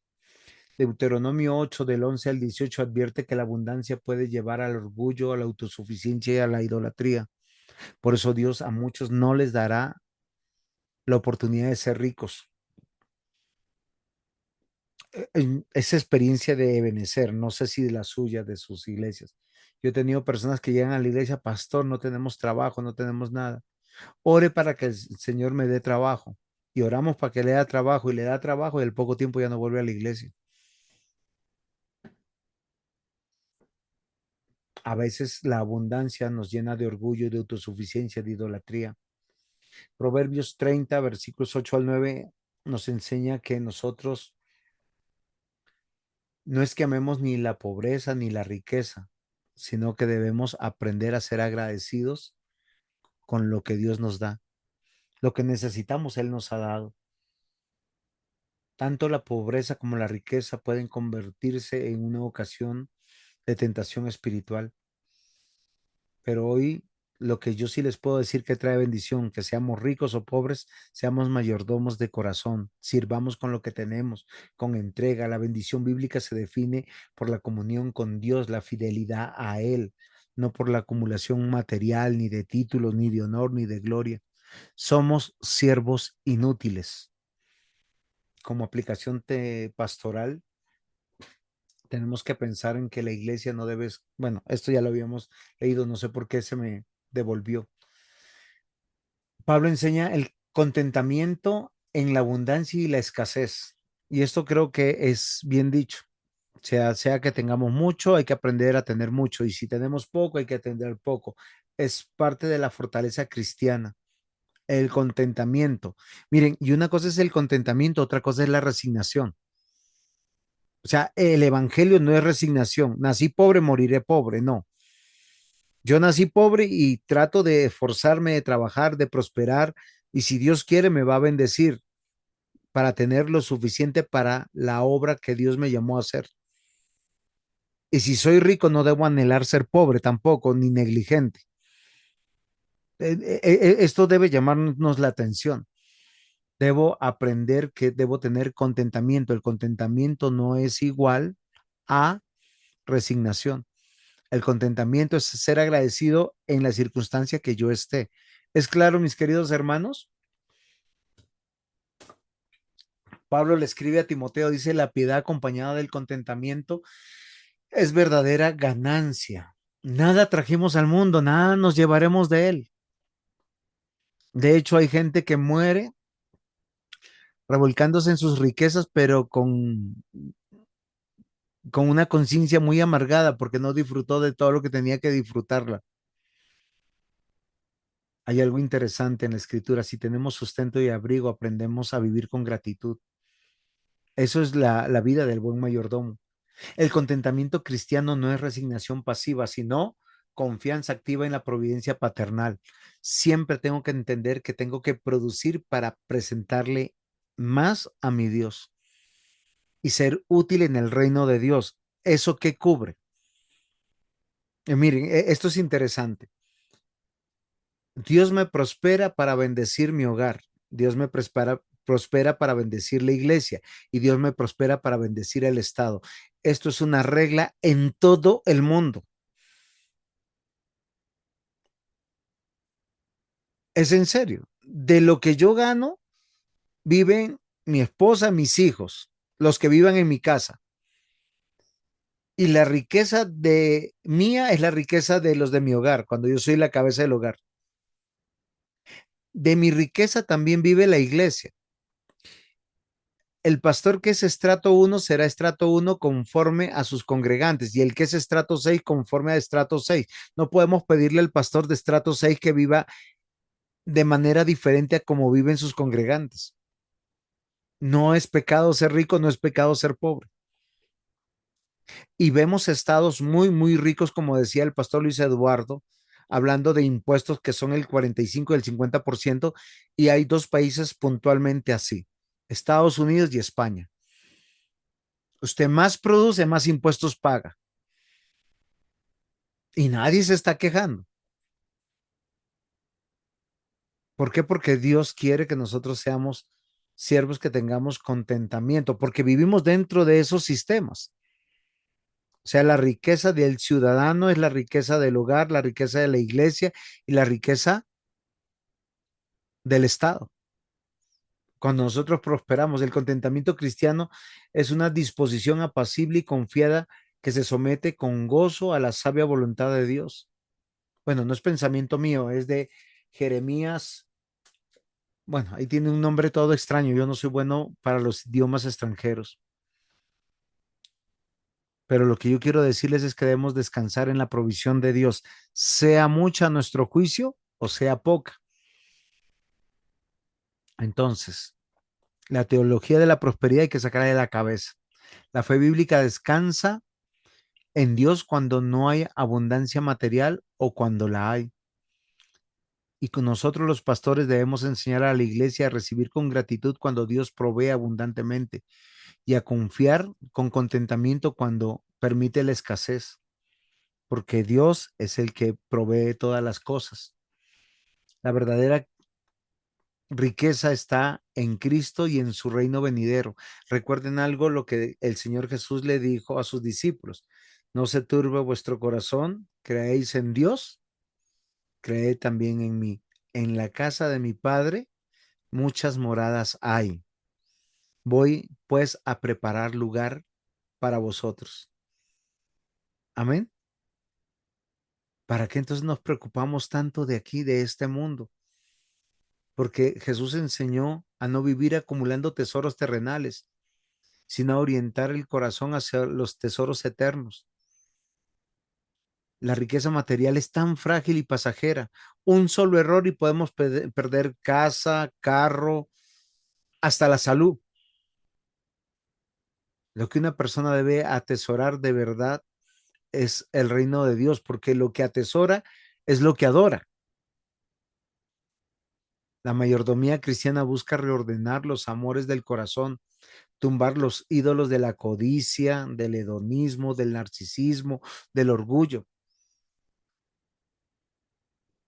Deuteronomio 8, del 11 al 18, advierte que la abundancia puede llevar al orgullo, a la autosuficiencia y a la idolatría. Por eso Dios a muchos no les dará la oportunidad de ser ricos. Esa experiencia de Ebenezer, no sé si de la suya, de sus iglesias. Yo he tenido personas que llegan a la iglesia, pastor, no tenemos trabajo, no tenemos nada. Ore para que el Señor me dé trabajo. Y oramos para que le dé trabajo y le da trabajo y al poco tiempo ya no vuelve a la iglesia. A veces la abundancia nos llena de orgullo, de autosuficiencia, de idolatría. Proverbios 30, versículos 8 al 9, nos enseña que nosotros no es que amemos ni la pobreza ni la riqueza, sino que debemos aprender a ser agradecidos con lo que Dios nos da. Lo que necesitamos, Él nos ha dado. Tanto la pobreza como la riqueza pueden convertirse en una ocasión de tentación espiritual. Pero hoy lo que yo sí les puedo decir que trae bendición, que seamos ricos o pobres, seamos mayordomos de corazón, sirvamos con lo que tenemos, con entrega. La bendición bíblica se define por la comunión con Dios, la fidelidad a Él, no por la acumulación material, ni de títulos, ni de honor, ni de gloria. Somos siervos inútiles. Como aplicación pastoral, tenemos que pensar en que la iglesia no debe, bueno, esto ya lo habíamos leído, no sé por qué se me devolvió. Pablo enseña el contentamiento en la abundancia y la escasez. Y esto creo que es bien dicho. Sea que tengamos mucho, hay que aprender a tener mucho. Y si tenemos poco, hay que atender poco. Es parte de la fortaleza cristiana, el contentamiento. Miren, y una cosa es el contentamiento, otra cosa es la resignación. O sea, el evangelio no es resignación. Nací pobre, moriré pobre. No. Yo nací pobre y trato de esforzarme, de trabajar, de prosperar. Y si Dios quiere, me va a bendecir para tener lo suficiente para la obra que Dios me llamó a hacer. Y si soy rico, no debo anhelar ser pobre tampoco, ni negligente. Esto debe llamarnos la atención. Debo aprender que debo tener contentamiento. El contentamiento no es igual a resignación. El contentamiento es ser agradecido en la circunstancia que yo esté. ¿Es claro, mis queridos hermanos? Pablo le escribe a Timoteo, dice, la piedad acompañada del contentamiento es verdadera ganancia. Nada trajimos al mundo, nada nos llevaremos de él. De hecho, hay gente que muere revolcándose en sus riquezas, pero con una conciencia muy amargada porque no disfrutó de todo lo que tenía que disfrutarla. Hay algo interesante en la escritura. Si tenemos sustento y abrigo, aprendemos a vivir con gratitud. Eso es la vida del buen mayordomo. El contentamiento cristiano no es resignación pasiva, sino confianza activa en la providencia paternal. Siempre tengo que entender que tengo que producir para presentarle más a mi Dios y ser útil en el reino de Dios. ¿Eso qué cubre? Miren, esto es interesante. Dios me prospera para bendecir mi hogar. Dios me prospera para bendecir la iglesia y Dios me prospera para bendecir el Estado. Esto es una regla en todo el mundo. Es en serio. De lo que yo gano, viven mi esposa, mis hijos, los que vivan en mi casa. Y la riqueza de mía es la riqueza de los de mi hogar, cuando yo soy la cabeza del hogar. De mi riqueza también vive la iglesia. El pastor que es estrato 1 será estrato 1 conforme a sus congregantes y el que es estrato 6 conforme a estrato 6. No podemos pedirle al pastor de estrato 6 que viva de manera diferente a como viven sus congregantes. No es pecado ser rico, no es pecado ser pobre. Y vemos estados muy, muy ricos, como decía el pastor Luis Eduardo, hablando de impuestos que son el 45 y el 50%, y hay dos países puntualmente así, Estados Unidos y España. Usted más produce, más impuestos paga. Y nadie se está quejando. ¿Por qué? Porque Dios quiere que nosotros seamos siervos que tengamos contentamiento, porque vivimos dentro de esos sistemas. O sea, la riqueza del ciudadano es la riqueza del hogar, la riqueza de la iglesia y la riqueza del Estado. Cuando nosotros prosperamos, el contentamiento cristiano es una disposición apacible y confiada que se somete con gozo a la sabia voluntad de Dios. Bueno, no es pensamiento mío, es de Jeremías. Bueno, ahí tiene un nombre todo extraño. Yo no soy bueno para los idiomas extranjeros. Pero lo que yo quiero decirles es que debemos descansar en la provisión de Dios, sea mucha nuestro juicio o sea poca. Entonces, la teología de la prosperidad hay que sacarla de la cabeza. La fe bíblica descansa en Dios cuando no hay abundancia material o cuando la hay. Y con nosotros los pastores debemos enseñar a la iglesia a recibir con gratitud cuando Dios provee abundantemente y a confiar con contentamiento cuando permite la escasez, porque Dios es el que provee todas las cosas. La verdadera riqueza está en Cristo y en su reino venidero. Recuerden algo lo que el Señor Jesús le dijo a sus discípulos: no se turbe vuestro corazón, creéis en Dios, creed también en mí. En la casa de mi Padre muchas moradas hay. Voy pues a preparar lugar para vosotros. Amén. ¿Para qué entonces nos preocupamos tanto de aquí, de este mundo? Porque Jesús enseñó a no vivir acumulando tesoros terrenales, sino a orientar el corazón hacia los tesoros eternos. La riqueza material es tan frágil y pasajera. Un solo error y podemos perder casa, carro, hasta la salud. Lo que una persona debe atesorar de verdad es el reino de Dios, porque lo que atesora es lo que adora. La mayordomía cristiana busca reordenar los amores del corazón, tumbar los ídolos de la codicia, del hedonismo, del narcisismo, del orgullo.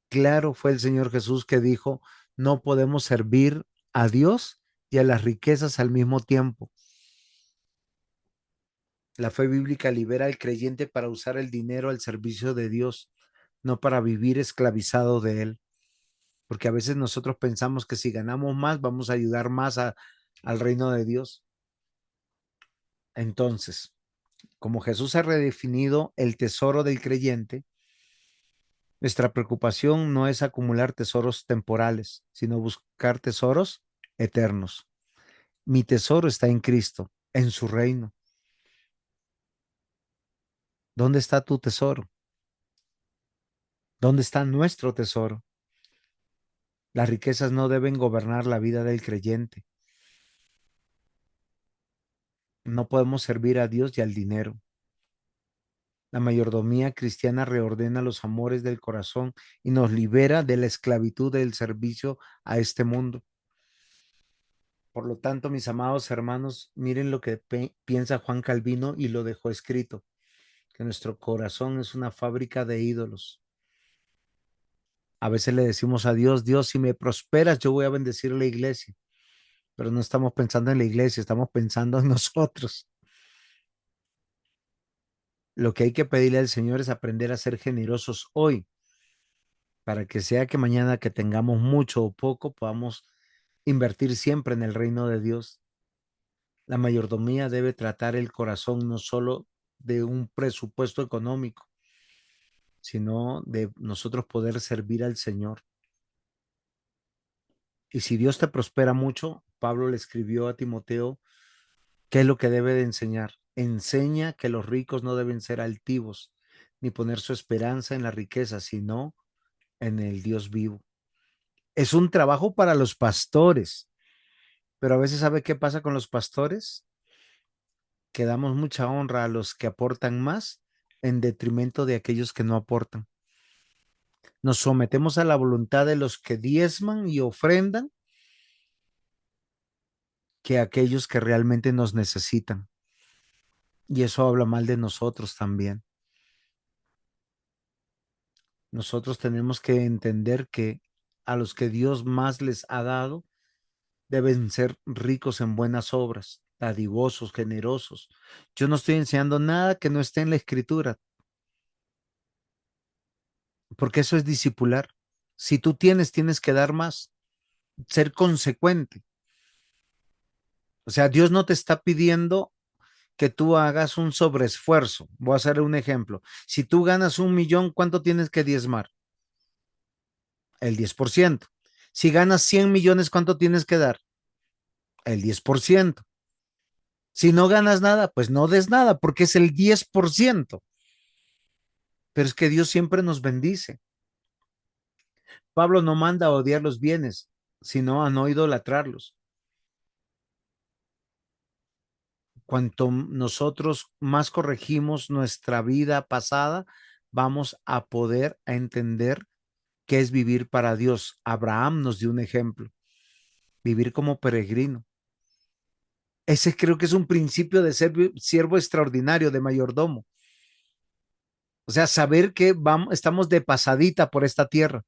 Claro fue el Señor Jesús que dijo: no podemos servir a Dios y a las riquezas al mismo tiempo. La fe bíblica libera al creyente para usar el dinero al servicio de Dios, no para vivir esclavizado de él. Porque a veces nosotros pensamos que si ganamos más, vamos a ayudar más al reino de Dios. Entonces, como Jesús ha redefinido el tesoro del creyente, nuestra preocupación no es acumular tesoros temporales, sino buscar tesoros eternos. Mi tesoro está en Cristo, en su reino. ¿Dónde está tu tesoro? ¿Dónde está nuestro tesoro? Las riquezas no deben gobernar la vida del creyente. No podemos servir a Dios y al dinero. La mayordomía cristiana reordena los amores del corazón y nos libera de la esclavitud del servicio a este mundo. Por lo tanto, mis amados hermanos, miren lo que piensa Juan Calvino y lo dejó escrito: que nuestro corazón es una fábrica de ídolos. A veces le decimos a Dios: Dios, si me prosperas, yo voy a bendecir la iglesia. Pero no estamos pensando en la iglesia, estamos pensando en nosotros. Lo que hay que pedirle al Señor es aprender a ser generosos hoy, para que sea que mañana que tengamos mucho o poco, podamos invertir siempre en el reino de Dios. La mayordomía debe tratar el corazón no solo de un presupuesto económico, sino de nosotros poder servir al Señor. Y si Dios te prospera mucho, Pablo le escribió a Timoteo qué es lo que debe de enseñar. Enseña que los ricos no deben ser altivos, ni poner su esperanza en la riqueza, sino en el Dios vivo. Es un trabajo para los pastores, pero a veces ¿sabe qué pasa con los pastores? Que damos mucha honra a los que aportan más en detrimento de aquellos que no aportan. Nos sometemos a la voluntad de los que diezman y ofrendan que aquellos que realmente nos necesitan. Y eso habla mal de nosotros también. Nosotros tenemos que entender que a los que Dios más les ha dado deben ser ricos en buenas obras, dadivosos, generosos. Yo no estoy enseñando nada que no esté en la escritura, porque eso es discipular. Si tú tienes, tienes que dar más, ser consecuente. O sea, Dios no te está pidiendo que tú hagas un sobreesfuerzo. Voy a hacer un ejemplo. Si tú ganas 1 millón, ¿cuánto tienes que diezmar? El 10%. Si ganas 100 millones, ¿cuánto tienes que dar? El 10%. Si no ganas nada, pues no des nada, porque es el 10%. Pero es que Dios siempre nos bendice. Pablo no manda a odiar los bienes, sino a no idolatrarlos. Cuanto nosotros más corregimos nuestra vida pasada, vamos a poder entender qué es vivir para Dios. Abraham nos dio un ejemplo, vivir como peregrino. Ese creo que es un principio de ser siervo extraordinario, de mayordomo. O sea, saber que vamos, estamos de pasadita por esta tierra.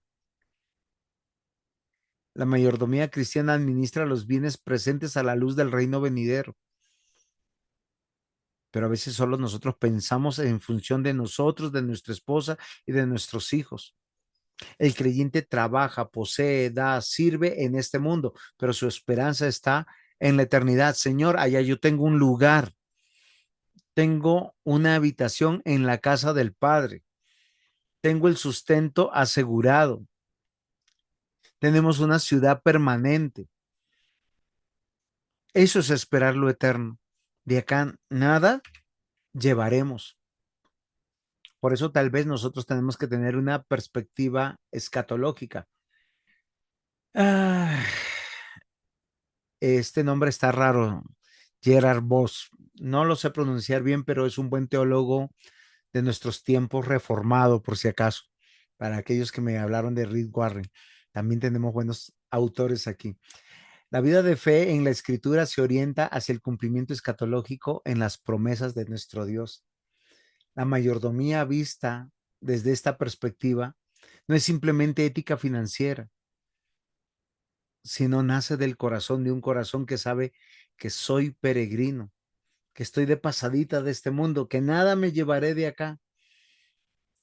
La mayordomía cristiana administra los bienes presentes a la luz del reino venidero. Pero a veces solo nosotros pensamos en función de nosotros, de nuestra esposa y de nuestros hijos. El creyente trabaja, posee, da, sirve en este mundo, pero su esperanza está en la eternidad. Señor, allá yo tengo un lugar, tengo una habitación en la casa del Padre, tengo el sustento asegurado, tenemos una ciudad permanente. Eso es esperar lo eterno. De acá nada llevaremos. Por eso tal vez nosotros tenemos que tener una perspectiva escatológica. Ah, este nombre está raro, Gerard Voss. No lo sé pronunciar bien, pero es un buen teólogo de nuestros tiempos, reformado, por si acaso, para aquellos que me hablaron de Rick Warren. También tenemos buenos autores aquí. La vida de fe en la escritura se orienta hacia el cumplimiento escatológico en las promesas de nuestro Dios. La mayordomía vista desde esta perspectiva no es simplemente ética financiera, sino nace del corazón, de un corazón que sabe que soy peregrino, que estoy de pasadita de este mundo, que nada me llevaré de acá.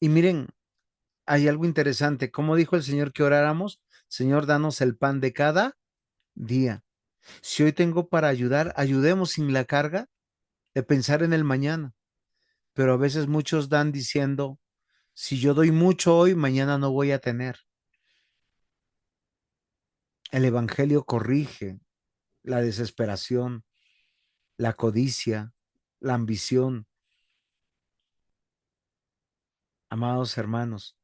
Y miren, hay algo interesante. ¿Cómo dijo el Señor que oráramos? Señor, danos el pan de cada día. Si hoy tengo para ayudar, ayudemos sin la carga de pensar en el mañana. Pero a veces muchos dan diciendo, si yo doy mucho hoy, mañana no voy a tener. El Evangelio corrige la desesperación, la codicia, la ambición. Amados hermanos,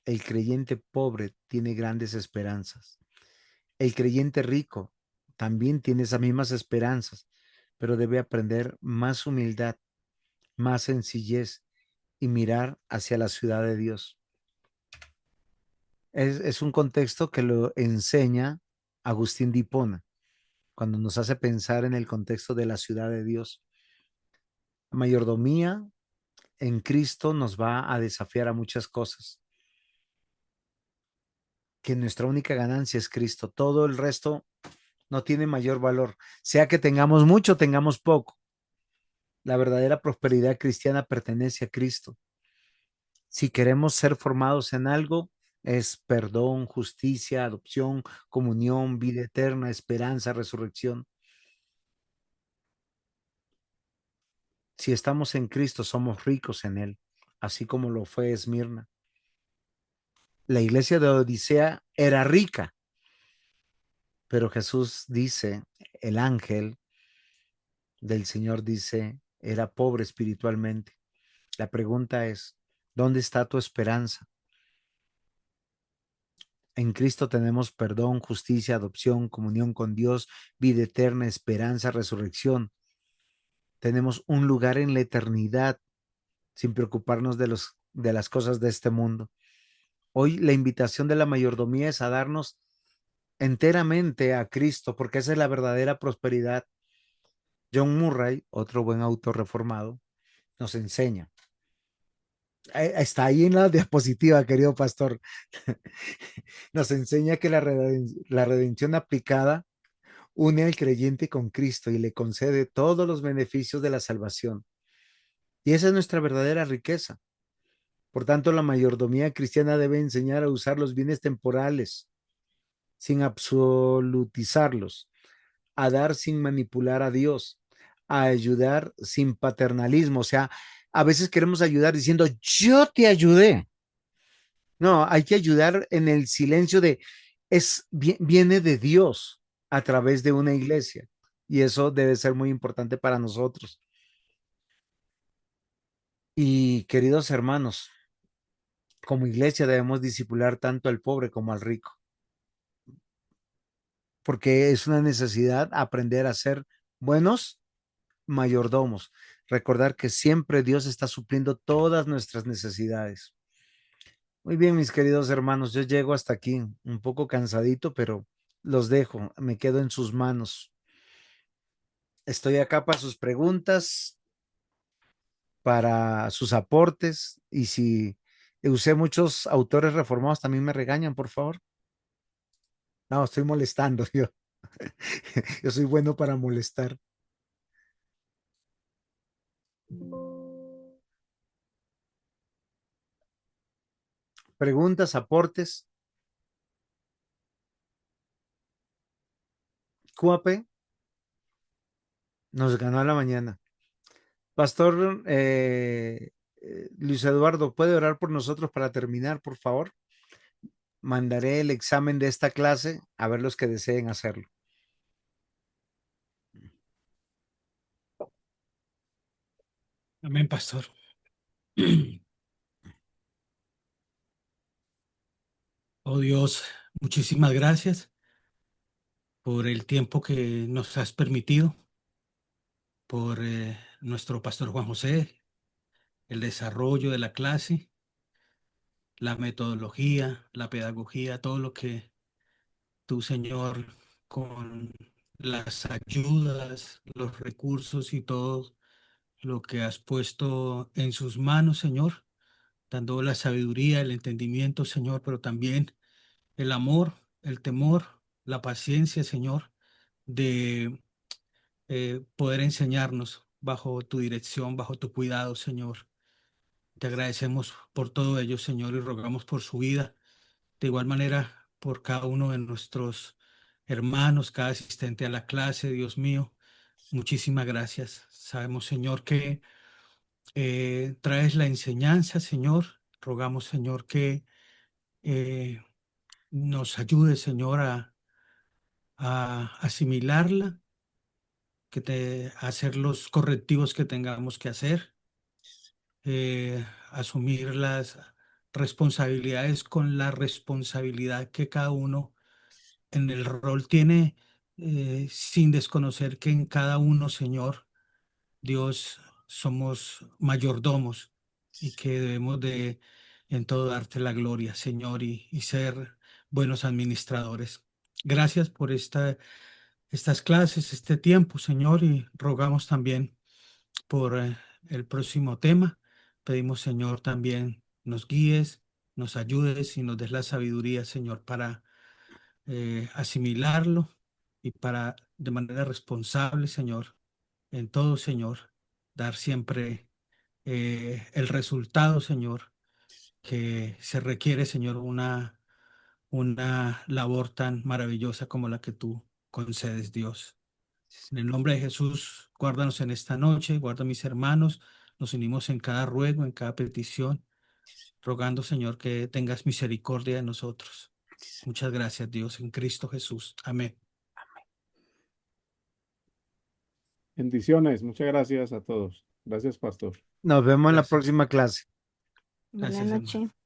el creyente pobre tiene grandes esperanzas. El creyente rico también tiene esas mismas esperanzas, pero debe aprender más humildad, más sencillez y mirar hacia la ciudad de Dios. Es un contexto que lo enseña Agustín de Hipona, cuando nos hace pensar en el contexto de la ciudad de Dios. La mayordomía en Cristo nos va a desafiar a muchas cosas, que nuestra única ganancia es Cristo. Todo el resto no tiene mayor valor, sea que tengamos mucho, tengamos poco. La verdadera prosperidad cristiana pertenece a Cristo. Si queremos ser formados en algo, es perdón, justicia, adopción, comunión, vida eterna, esperanza, resurrección. Si estamos en Cristo, somos ricos en Él, así como lo fue Esmirna. La iglesia de Odisea era rica, pero Jesús dice, el ángel del Señor dice, era pobre espiritualmente. La pregunta es, ¿dónde está tu esperanza? En Cristo tenemos perdón, justicia, adopción, comunión con Dios, vida eterna, esperanza, resurrección. Tenemos un lugar en la eternidad sin preocuparnos de las cosas de este mundo. Hoy la invitación de la mayordomía es a darnos enteramente a Cristo, porque esa es la verdadera prosperidad. John Murray, otro buen autor reformado, nos enseña. Está ahí en la diapositiva, querido pastor. Nos enseña que la redención aplicada une al creyente con Cristo y le concede todos los beneficios de la salvación. Y esa es nuestra verdadera riqueza. Por tanto, la mayordomía cristiana debe enseñar a usar los bienes temporales sin absolutizarlos, a dar sin manipular a Dios, a ayudar sin paternalismo. O sea, a veces queremos ayudar diciendo, yo te ayudé. No, hay que ayudar en el silencio viene de Dios a través de una iglesia. Y eso debe ser muy importante para nosotros. Y queridos hermanos, como iglesia debemos discipular tanto al pobre como al rico, porque es una necesidad aprender a ser buenos mayordomos. Recordar que siempre Dios está supliendo todas nuestras necesidades. Muy bien, mis queridos hermanos, yo llego hasta aquí un poco cansadito, pero los dejo, me quedo en sus manos. Estoy acá para sus preguntas, para sus aportes, y si usé muchos autores reformados, también me regañan, por favor. No, estoy molestando yo. Yo soy bueno para molestar. Preguntas, aportes. QAP nos ganó a la mañana. Pastor Luis Eduardo, ¿puede orar por nosotros para terminar, por favor? Mandaré el examen de esta clase a ver los que deseen hacerlo. Amén, pastor. Oh Dios, muchísimas gracias por el tiempo que nos has permitido, por nuestro pastor Juan José, el desarrollo de la clase, la metodología, la pedagogía, todo lo que tú, Señor, con las ayudas, los recursos y todo lo que has puesto en sus manos, Señor, dando la sabiduría, el entendimiento, Señor, pero también el amor, el temor, la paciencia, Señor, de poder enseñarnos bajo tu dirección, bajo tu cuidado, Señor. Te agradecemos por todo ello, Señor, y rogamos por su vida. De igual manera, por cada uno de nuestros hermanos, cada asistente a la clase, Dios mío, muchísimas gracias. Sabemos, Señor, que traes la enseñanza, Señor. Rogamos, Señor, que eh, nos ayude, Señor, a asimilarla, a hacer los correctivos que tengamos que hacer, asumir las responsabilidades con la responsabilidad que cada uno en el rol tiene, sin desconocer que en cada uno, Señor, Dios, somos mayordomos y que debemos de en todo darte la gloria, Señor, y ser buenos administradores. Gracias por estas clases, este tiempo, Señor, y rogamos también por el próximo tema. Pedimos, Señor, también nos guíes, nos ayudes y nos des la sabiduría, Señor, para asimilarlo y para de manera responsable, Señor, en todo, Señor, dar siempre el resultado, Señor, que se requiere, Señor, una labor tan maravillosa como la que tú concedes, Dios. En el nombre de Jesús, guárdanos en esta noche, guarda a mis hermanos, nos unimos en cada ruego, en cada petición, rogando, Señor, que tengas misericordia de nosotros. Muchas gracias, Dios, en Cristo Jesús. Amén. Bendiciones, muchas gracias a todos. Gracias, pastor. Nos vemos en la Gracias. próxima clase. Buenas Gracias, hermano. noches.